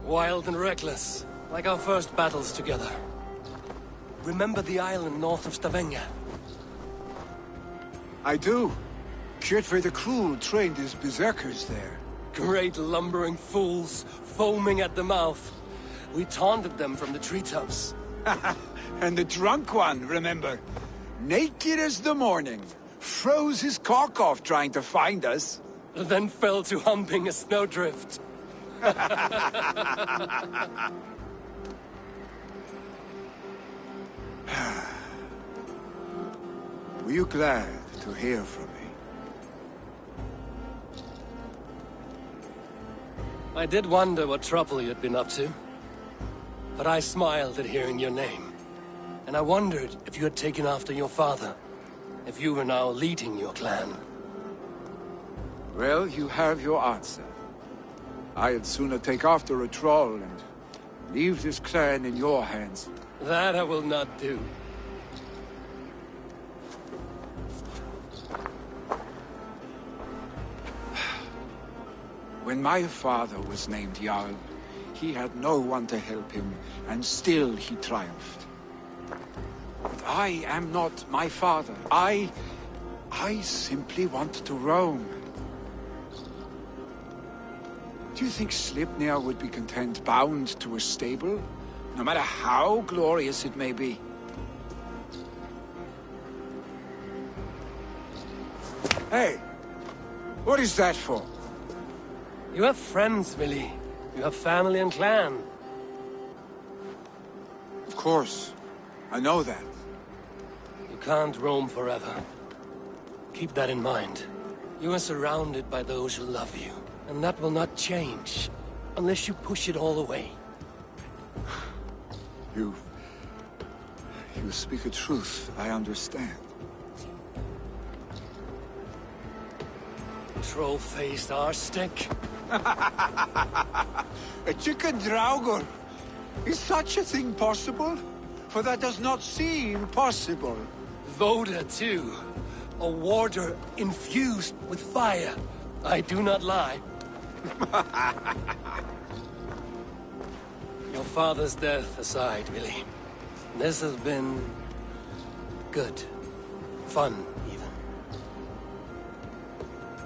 Wild and reckless, like our first battles together. Remember the island north of Stavanger? I do. Kjotve the Cruel trained his berserkers there. Great lumbering fools, foaming at the mouth. We taunted them from the treetops. And the drunk one, remember? Naked as the morning. Froze his cock off trying to find us. Then fell to humping a snowdrift. Were you glad to hear from me? I did wonder what trouble you'd been up to. But I smiled at hearing your name. And I wondered if you had taken after your father. If you were now leading your clan. Well, you have your answer. I'd sooner take after a troll and leave this clan in your hands. That I will not do. When my father was named Jarl, he had no one to help him, and still he triumphed. But I am not my father. I simply want to roam. Do you think Sleipnir would be content bound to a stable, no matter how glorious it may be? Hey, what is that for? You have friends, Willy. You have family and clan. Of course. I know that. You can't roam forever. Keep that in mind. You are surrounded by those who love you. And that will not change. Unless you push it all away. You speak a truth, I understand. Troll-faced arstick. A chicken draugr? Is such a thing possible? For that does not seem possible. Voda, too. A warder infused with fire. I do not lie. Your father's death aside, Billy. This has been... good. Fun, even.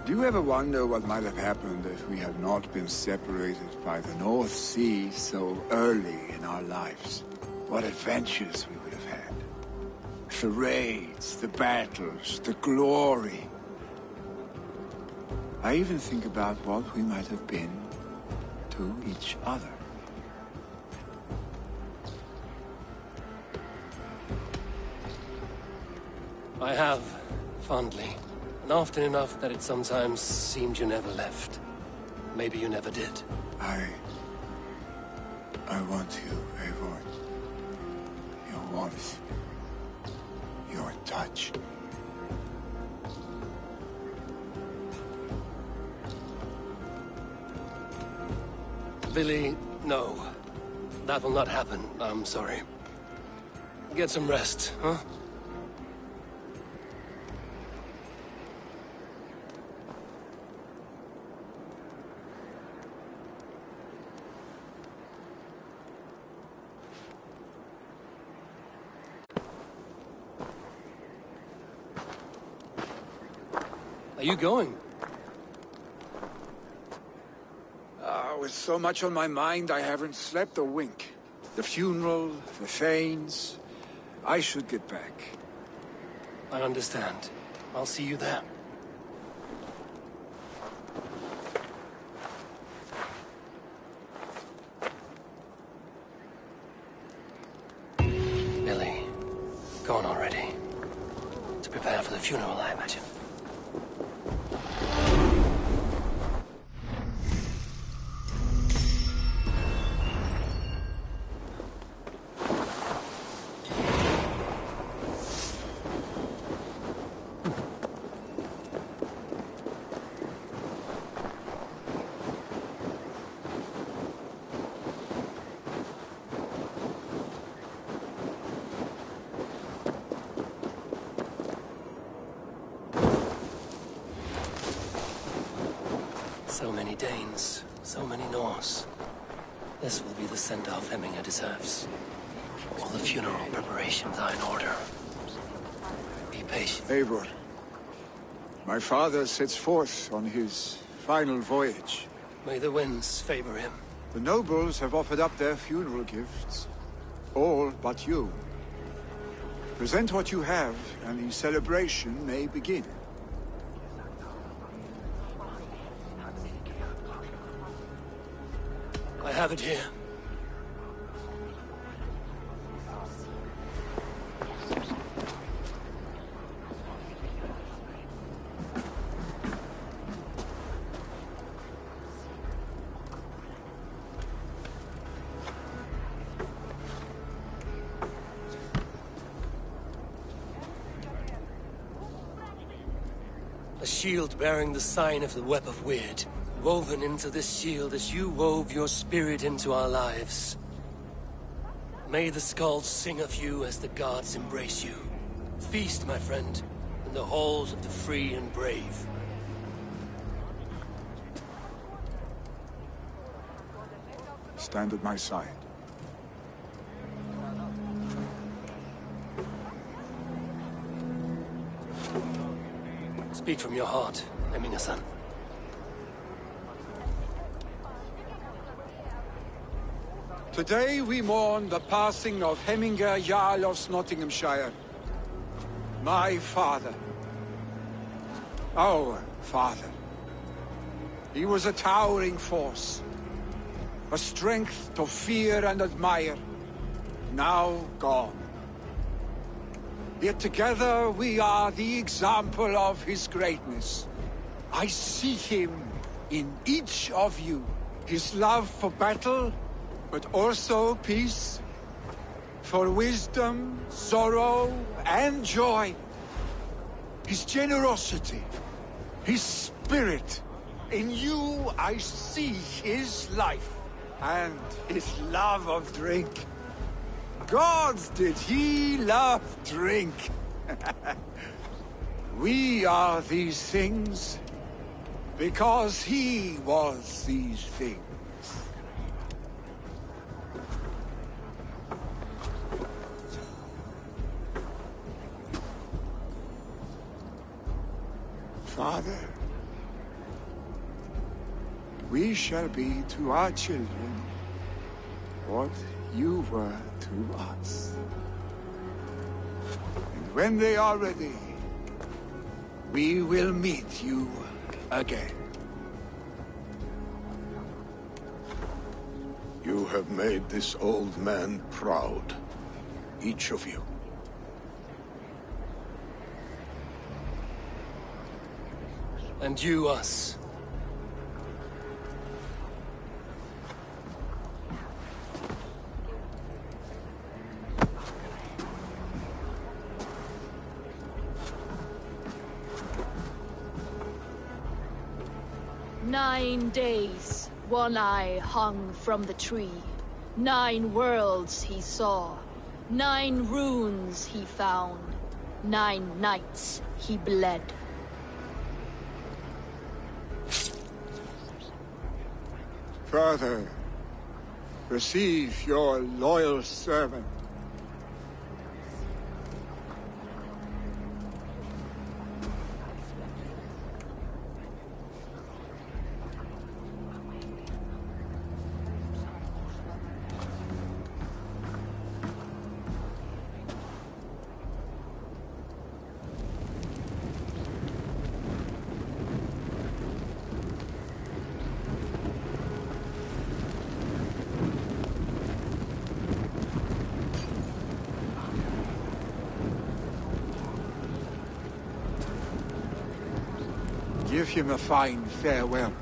Do you ever wonder what might have happened if we had not been separated by the North Sea so early in our lives? What adventures we would have had. The raids, the battles, the glory. I even think about what we might have been to each other. I have, fondly. And often enough that it sometimes seemed you never left. Maybe you never did. I want you, Eivor. Your warmth. Your touch. Billy, no. That will not happen. I'm sorry. Get some rest, huh? Are you going? With so much on my mind, I haven't slept a wink. The funeral, the Thanes. I should get back. I understand. I'll see you there. Billy, gone already. To prepare for the funeral, I imagine. So many Danes, so many Norse. This will be the send-off Hemminger deserves. All the funeral preparations are in order. Be patient. Eivor, my father sets forth on his final voyage. May the winds favor him. The nobles have offered up their funeral gifts. All but you. Present what you have, and the celebration may begin. I have it here. A shield bearing the sign of the Web of Weird. Woven into this shield as you wove your spirit into our lives. May the skulls sing of you as the gods embrace you. Feast, my friend, in the halls of the free and brave. Stand at my side. Speak from your heart, Hemminger-san. Today we mourn the passing of Hemminger Jarl of Nottinghamshire. My father. Our father. He was a towering force. A strength to fear and admire. Now gone. Yet together we are the example of his greatness. I see him in each of you. His love for battle, but also peace, for wisdom, sorrow, and joy. His generosity, his spirit. In you I see his life, and his love of drink. Gods, did he love drink! We are these things because he was these things. Father, we shall be to our children what you were to us. And when they are ready, we will meet you again. You have made this old man proud, each of you. And you us. "9 days, One Eye hung from the tree. 9 worlds he saw. 9 runes he found. 9 nights he bled. Father, receive your loyal servant. Give him a fine farewell.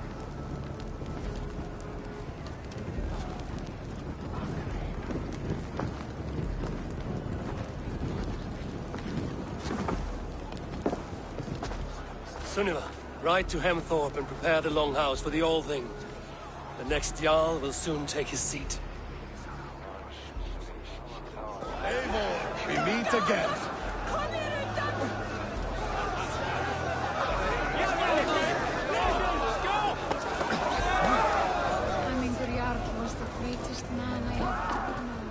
Sunniva, ride to Hemthorpe and prepare the Longhouse for the All Thing. The next Jarl will soon take his seat. Eivor, we meet again. Was the greatest man I have ever known.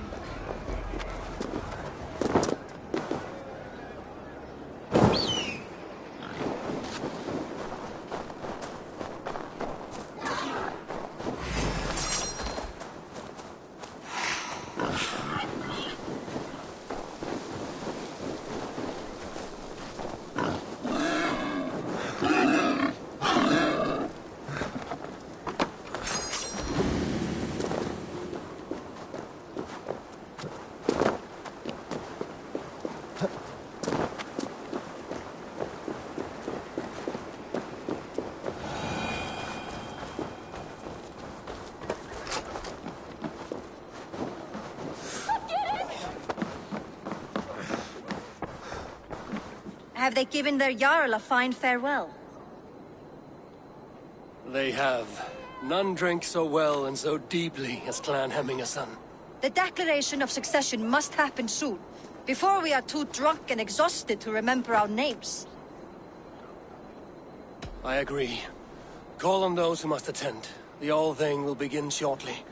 Have they given their Jarl a fine farewell? They have. None drank so well and so deeply as Clan Hemmingason. The declaration of succession must happen soon, before we are too drunk and exhausted to remember our names. I agree. Call on those who must attend. The All Thing will begin shortly.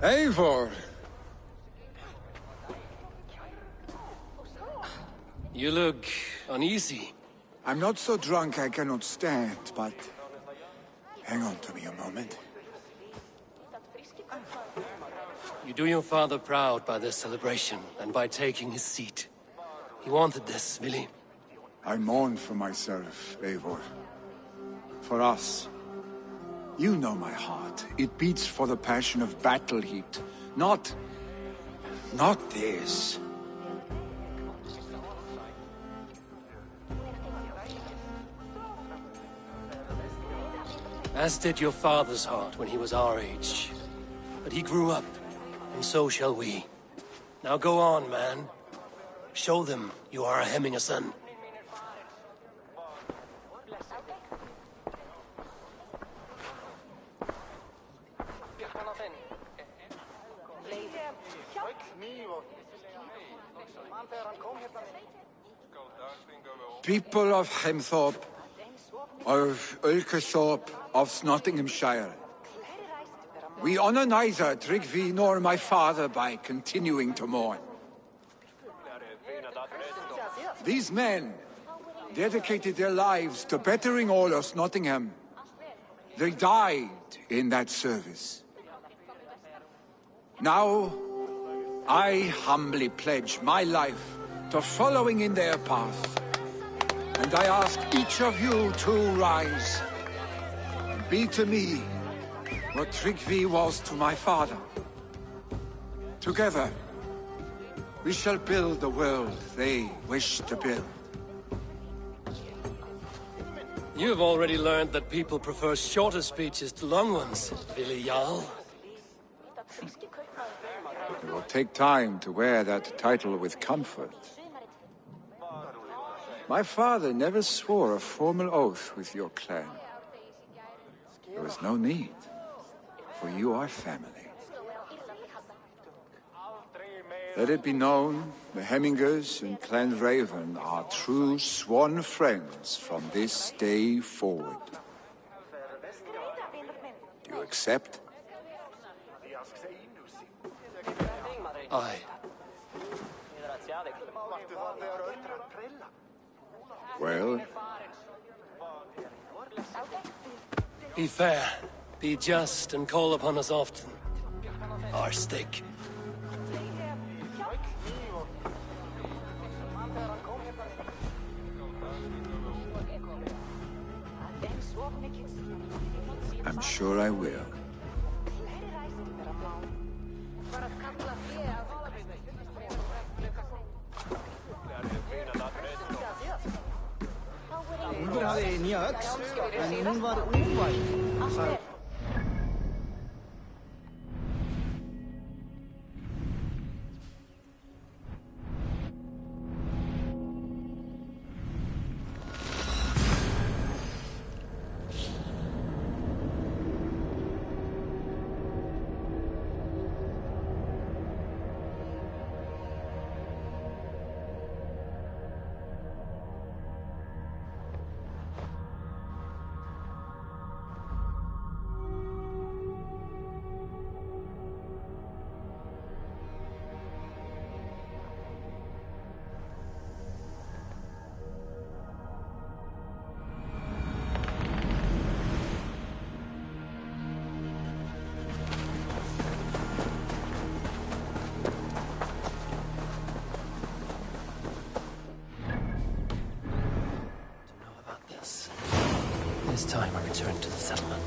Eivor! You look uneasy. I'm not so drunk I cannot stand, but... hang on to me a moment. You do your father proud by this celebration, and by taking his seat. He wanted this, Willi. I mourn for myself, Eivor. For us. You know my heart. It beats for the passion of battle heat. Not this. As did your father's heart when he was our age. But he grew up, and so shall we. Now go on, man. Show them you are a Hemminger son. People of Hemthorpe, of Ulkerthorpe, of Nottinghamshire. We honor neither Tryggvi nor my father by continuing to mourn. These men dedicated their lives to bettering all of Nottingham. They died in that service. Now, I humbly pledge my life to following in their path. And I ask each of you to rise. Be to me what Tryggvi was to my father. Together, we shall build the world they wish to build. You've already learned that people prefer shorter speeches to long ones, Willi Jarl. It will take time to wear that title with comfort. My father never swore a formal oath with your clan. There was no need, for you are family. Let it be known, the Hemmingers and Clan Raven are true sworn friends from this day forward. Do you accept? Aye. Well? Be fair, be just, and call upon us often. Our stake. I'm sure I will. Úlfur hafði nýja öxl, en hún var úrvæg, sagði. This time I return to the settlement.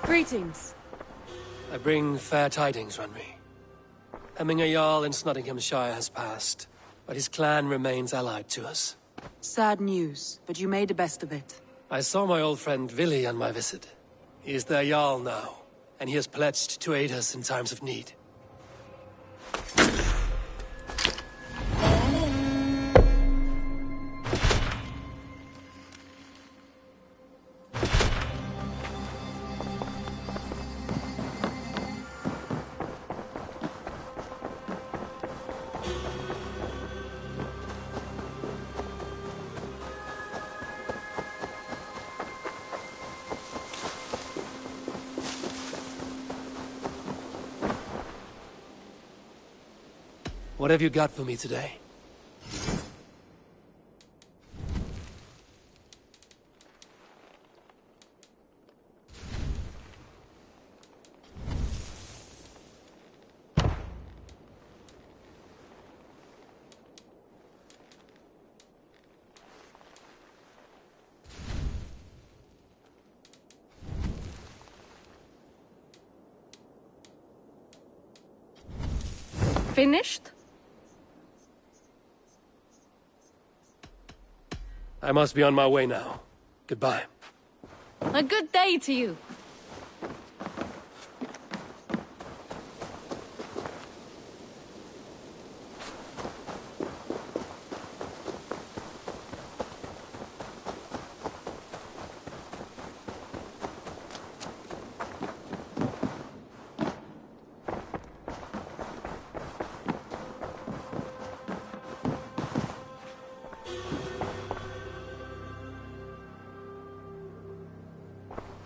Greetings. I bring fair tidings, Runry. Hemminger Jarl in Nottinghamshire has passed, but his clan remains allied to us. Sad news, but you made the best of it. I saw my old friend Willi on my visit. He is their Jarl now, and he has pledged to aid us in times of need. What have you got for me today? Finished? I must be on my way now. Goodbye. A good day to you.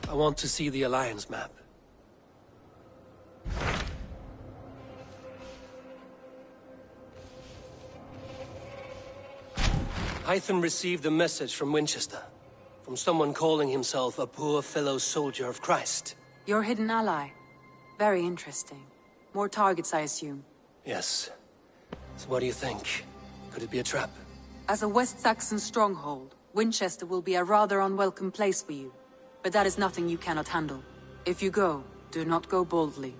I want to see the Alliance map. Hytham received a message from Winchester, from someone calling himself a poor fellow soldier of Christ. Your hidden ally. Very interesting. More targets, I assume. Yes. So what do you think? Could it be a trap? As a West Saxon stronghold, Winchester will be a rather unwelcome place for you. But that is nothing you cannot handle. If you go, do not go boldly.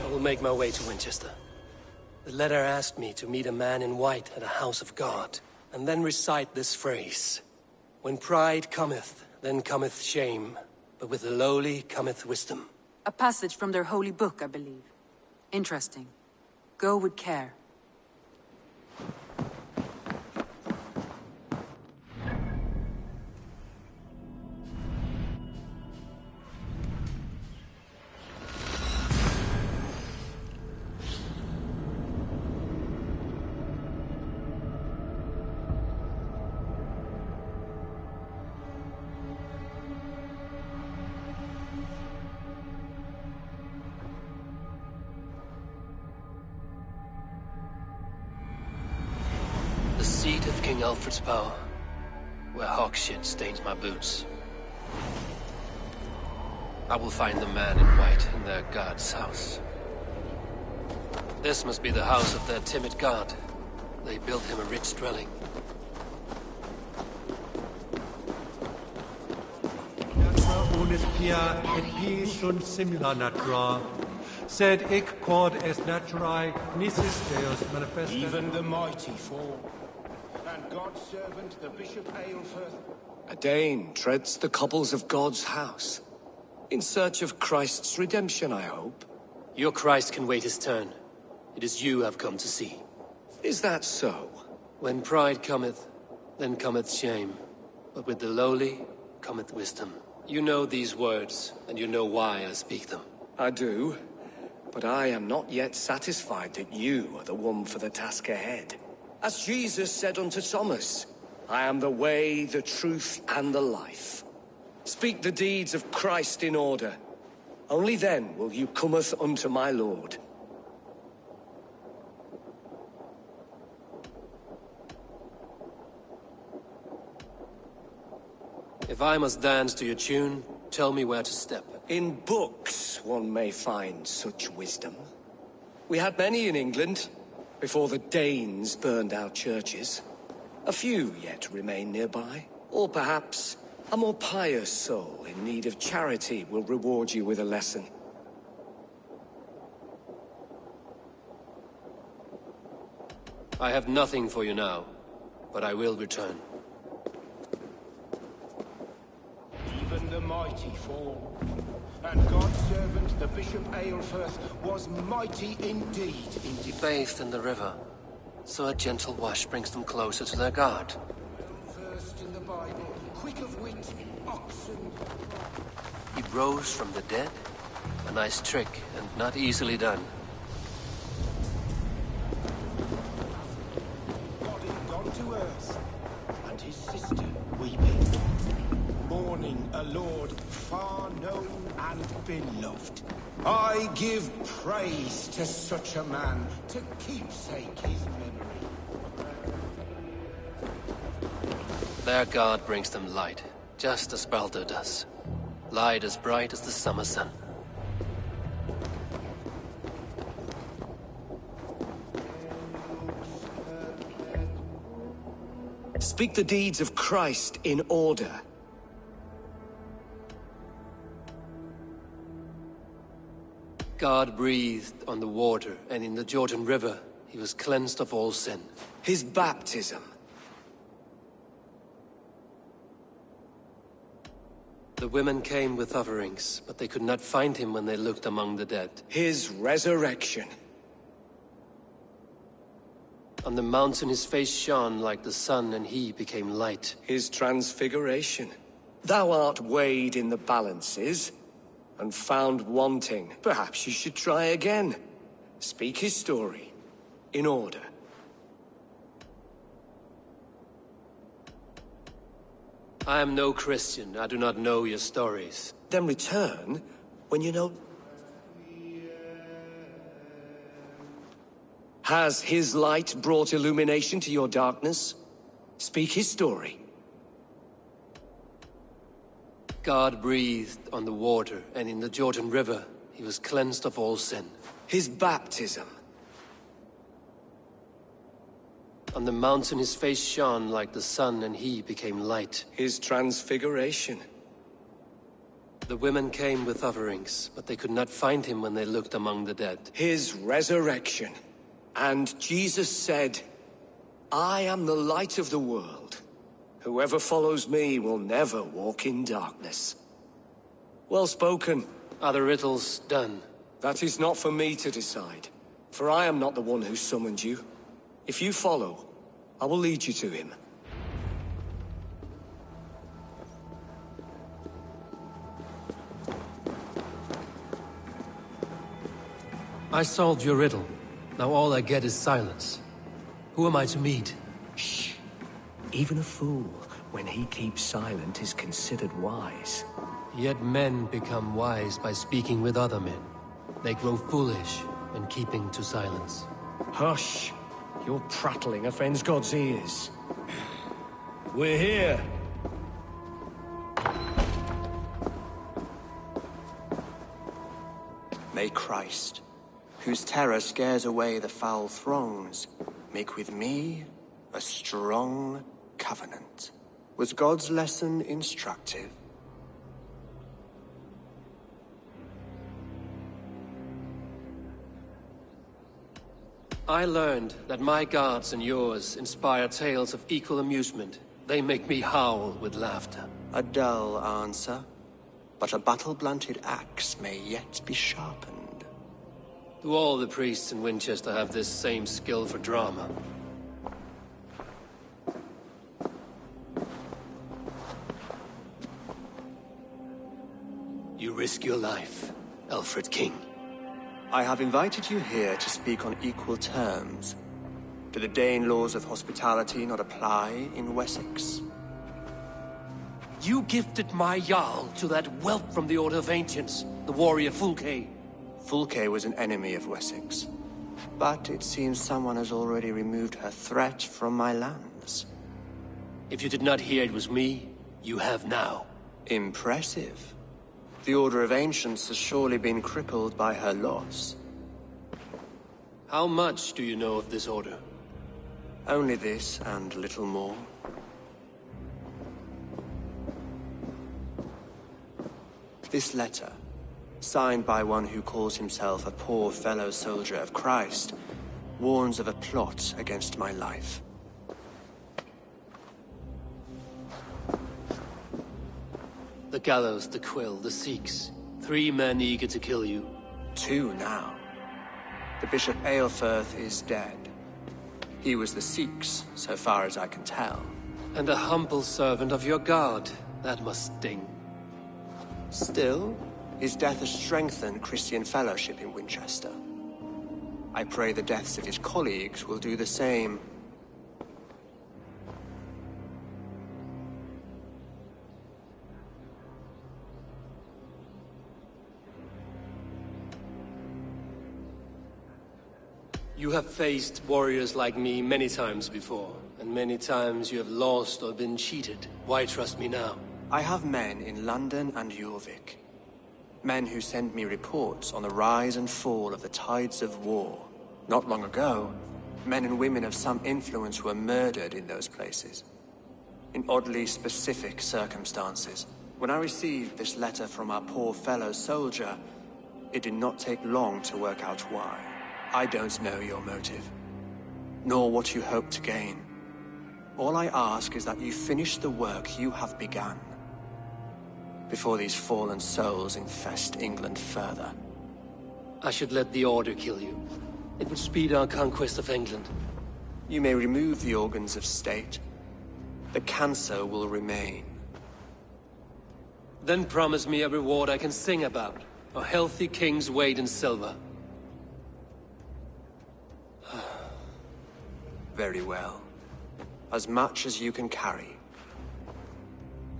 I will make my way to Winchester. The letter asked me to meet a man in white at a house of God, and then recite this phrase. When pride cometh, then cometh shame, but with the lowly cometh wisdom. A passage from their holy book, I believe. Interesting. Go with care. The seat of King Alfred's power, where hawk shit stains my boots. I will find the man in white in their god's house. This must be the house of their timid god. They built him a rich dwelling. Unis pia et pi sunt simila natura, sed hic quod est naturae nisis Deus manifestet. Even the mighty fall. And God's servant, the Bishop Aelfirth. A Dane treads the cobbles of God's house. In search of Christ's redemption, I hope. Your Christ can wait his turn. It is you I've come to see. Is that so? When pride cometh, then cometh shame. But with the lowly cometh wisdom. You know these words, and you know why I speak them. I do. But I am not yet satisfied that you are the one for the task ahead. As Jesus said unto Thomas, I am the way, the truth, and the life. Speak the deeds of Christ in order. Only then will you cometh unto my Lord. If I must dance to your tune, tell me where to step. In books one may find such wisdom. We had many in England, before the Danes burned our churches. A few yet remain nearby. Or perhaps a more pious soul in need of charity will reward you with a lesson. I have nothing for you now, but I will return. Even the mighty fall. And God's servant, the Bishop Aelfirth, was mighty indeed. He bathed in the river, so a gentle wash brings them closer to their God. Versed in the Bible, quick of wit, oxen. He rose from the dead? A nice trick, and not easily done. Body gone to earth, and his sister weeping. Mourning a lord far known and beloved. I give praise to such a man, to keepsake his memory. Their God brings them light, just as Baldur does. Light as bright as the summer sun. Speak the deeds of Christ in order. God breathed on the water, and in the Jordan River, he was cleansed of all sin. His baptism. The women came with offerings, but they could not find him when they looked among the dead. His resurrection. On the mountain his face shone like the sun, and he became light. His transfiguration. Thou art weighed in the balances, and found wanting. Perhaps you should try again. Speak his story, in order. I am no Christian. I do not know your stories. Then return when you know... Has his light brought illumination to your darkness? Speak his story. God breathed on the water, and in the Jordan River, he was cleansed of all sin. His baptism. On the mountain his face shone like the sun, and he became light. His transfiguration. The women came with offerings, but they could not find him when they looked among the dead. His resurrection. And Jesus said, I am the light of the world. Whoever follows me will never walk in darkness. Well spoken. Are the riddles done? That is not for me to decide, for I am not the one who summoned you. If you follow, I will lead you to him. I solved your riddle. Now all I get is silence. Who am I to meet? Shh. Even a fool, when he keeps silent, is considered wise. Yet men become wise by speaking with other men. They grow foolish when keeping to silence. Hush! Your prattling offends God's ears. We're here. May Christ, whose terror scares away the foul throngs, make with me a strong covenant. Was God's lesson instructive? I learned that my gods and yours inspire tales of equal amusement. They make me howl with laughter. A dull answer, but a battle-blunted axe may yet be sharpened. Do all the priests in Winchester have this same skill for drama? You risk your life, Alfred King. I have invited you here to speak on equal terms. Do the Dane laws of hospitality not apply in Wessex? You gifted my Jarl to that whelp from the Order of Ancients, the warrior Fulke. Fulke was an enemy of Wessex. But it seems someone has already removed her threat from my lands. If you did not hear it was me, you have now. Impressive. The Order of Ancients has surely been crippled by her loss. How much do you know of this order? Only this, and little more. This letter, signed by one who calls himself a poor fellow soldier of Christ, warns of a plot against my life. The gallows, the quill, the Sikhs. 3 men eager to kill you. 2 now. The Bishop Aelfirth is dead. He was the Sikhs, so far as I can tell. And a humble servant of your god. That must sting. Still, his death has strengthened Christian fellowship in Winchester. I pray the deaths of his colleagues will do the same. You have faced warriors like me many times before, and many times you have lost or been cheated. Why trust me now? I have men in London and Jorvik. Men who send me reports on the rise and fall of the tides of war. Not long ago, men and women of some influence were murdered in those places. In oddly specific circumstances. When I received this letter from our poor fellow soldier, It did not take long to work out why. I don't know your motive, nor what you hope to gain. All I ask is that you finish the work you have begun, before these fallen souls infest England further. I should let the Order kill you. It would speed our conquest of England. You may remove the organs of state. The cancer will remain. Then promise me a reward I can sing about. A healthy king's weight in silver. Very well. As much as you can carry.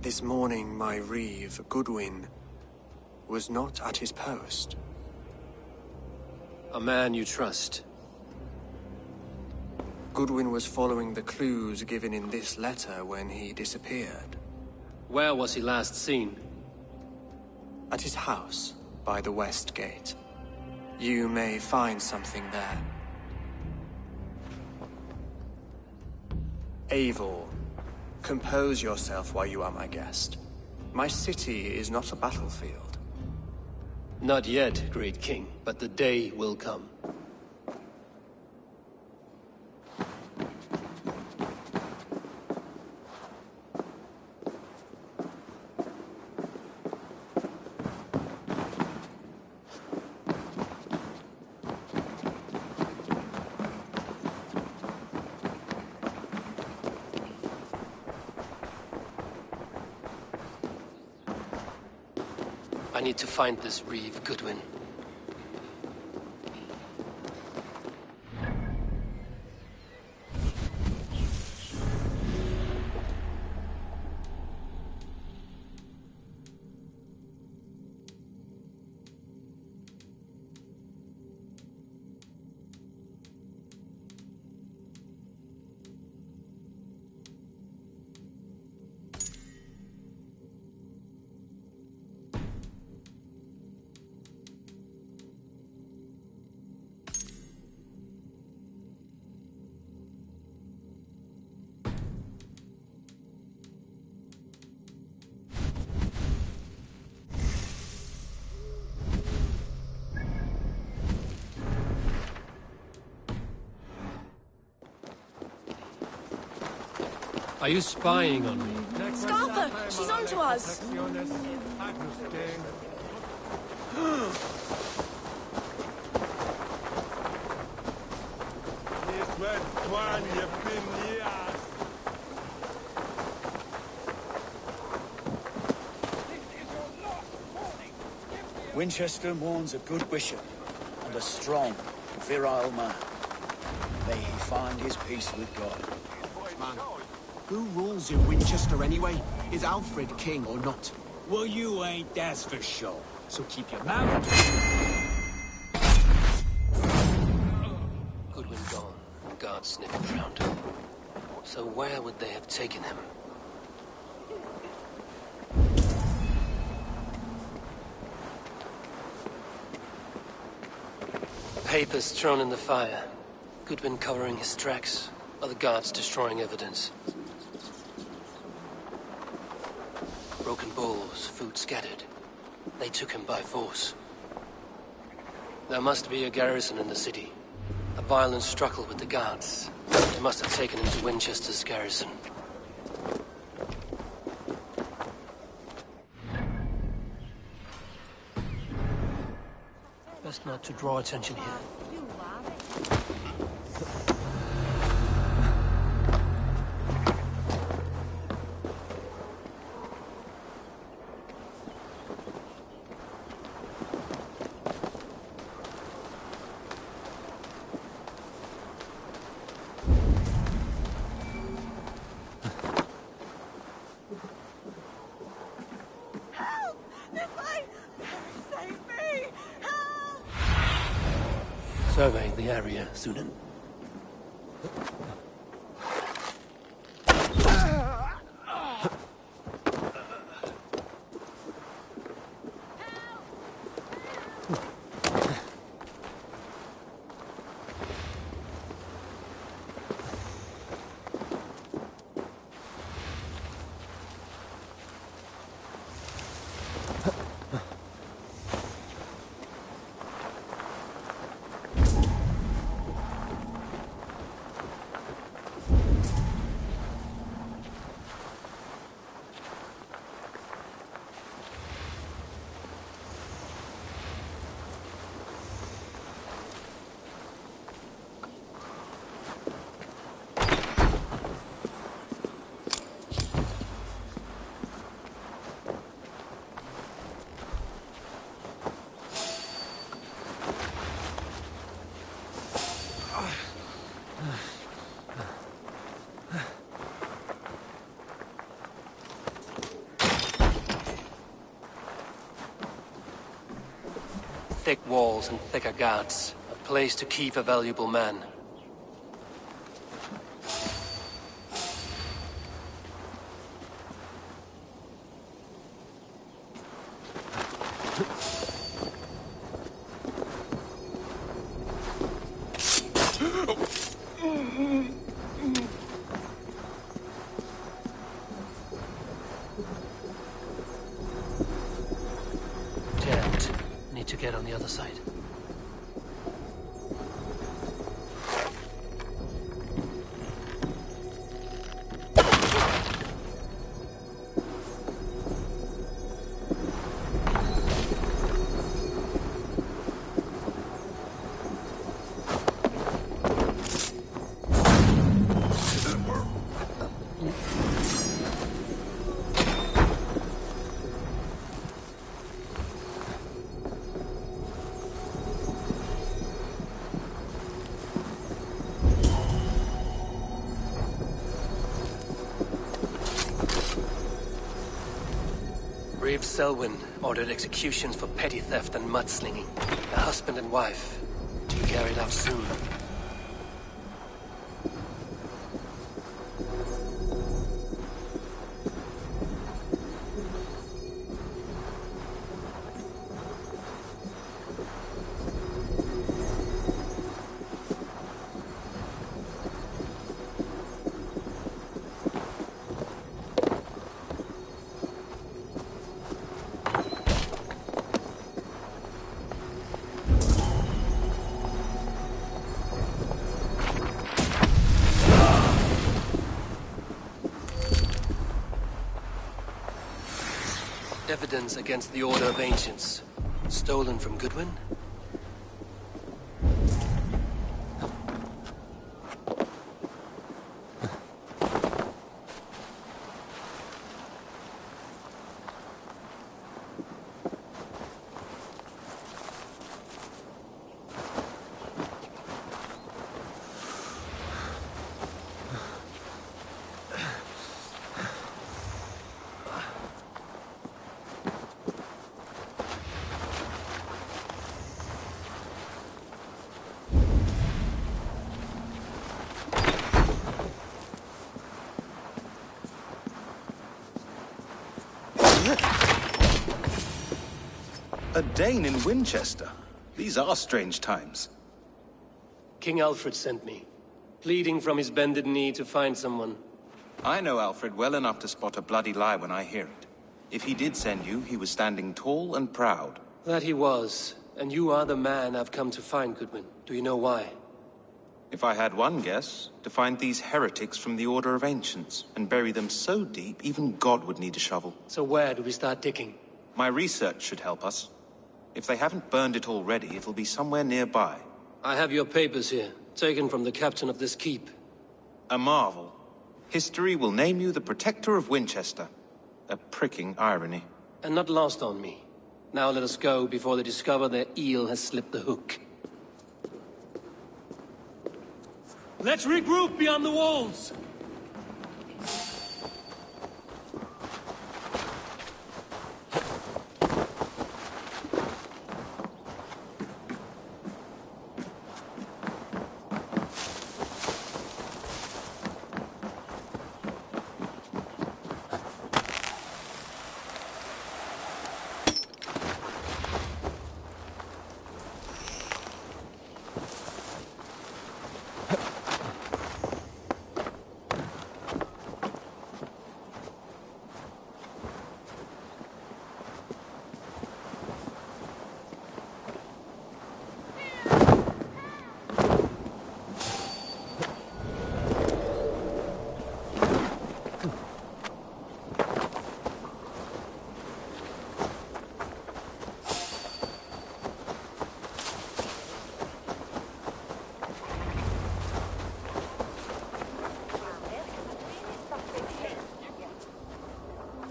This morning, my reeve, Goodwin, was not at his post. A man you trust. Goodwin was following the clues given in this letter when he disappeared. Where was he last seen? At his house, by the west gate. You may find something there. Eivor, compose yourself while you are my guest. My city is not a battlefield. Not yet, great king, but the day will come. I need to find this reeve, Goodwin. Are you spying on me? Scarpa! She's onto us! Winchester mourns a good bishop and a strong, virile man. May he find his peace with God. Man, who rules in Winchester anyway? Is Alfred king or not? Well, you ain't, that's for sure. So keep your mouth. Goodwin gone. Guards sniffing around. So where would they have taken him? Papers thrown in the fire. Goodwin covering his tracks. Other guards destroying evidence. Broken bowls, food scattered. They took him by force. There must be a garrison in the city. A violent struggle with the guards. They must have taken him to Winchester's garrison. Best not to draw attention here. Surveying the area, Sunan. thick walls and thicker guards. A place to keep a valuable man. Need to get on the other side. Reeve Selwyn ordered executions for petty theft and mudslinging. A husband and wife to be carried out soon. Evidence against the Order of Ancients. Stolen from Goodwin? A Dane in Winchester? These are strange times. King Alfred sent me, pleading from his bended knee to find someone. I know Alfred well enough to spot a bloody lie when I hear it. If he did send you, he was standing tall and proud. That he was, and you are the man I've come to find, Goodwin. Do you know why? If I had one guess, to find these heretics from the Order of Ancients, and bury them so deep, even God would need a shovel. So where do we start digging? My research should help us. If they haven't burned it already, it'll be somewhere nearby. I have your papers here, taken from the captain of this keep. A marvel. History will name you the Protector of Winchester. A pricking irony. And not lost on me. Now let us go before they discover their eel has slipped the hook. Let's regroup beyond the walls!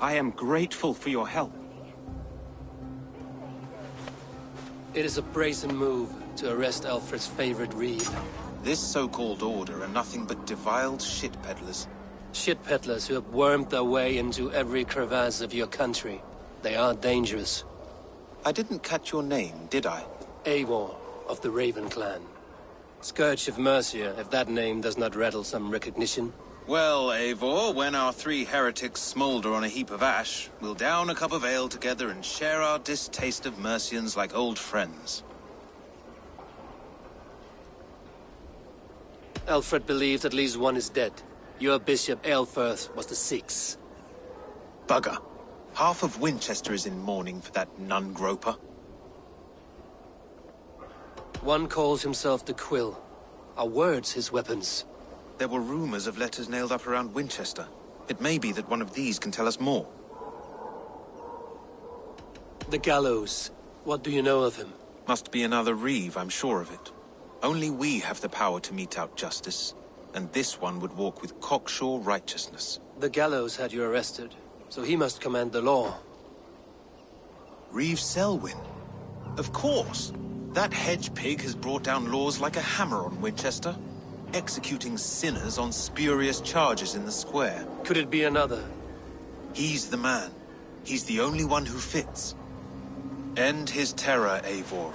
I am grateful for your help. It is a brazen move to arrest Alfred's favorite Reeve. This so-called order are nothing but deviled shit peddlers. Shit peddlers who have wormed their way into every crevasse of your country. They are dangerous. I didn't catch your name, did I? Eivor, of the Raven clan. Scourge of Mercia, if that name does not rattle some recognition. Well, Eivor, when our 3 heretics smolder on a heap of ash, we'll down a cup of ale together and share our distaste of Mercians like old friends. Alfred believed at least one is dead. Your Bishop Aelfirth was the 6th. Bugger. Half of Winchester is in mourning for that nun-groper. One calls himself the Quill. Are words his weapons? There were rumors of letters nailed up around Winchester. It may be that one of these can tell us more. The gallows. What do you know of him? Must be another Reeve, I'm sure of it. Only we have the power to mete out justice, and this one would walk with cocksure righteousness. The gallows had you arrested, so he must command the law. Reeve Selwyn? Of course! That hedge pig has brought down laws like a hammer on Winchester, executing sinners on spurious charges in the square. Could it be another? He's the man. He's the only one who fits. End his terror, Eivor.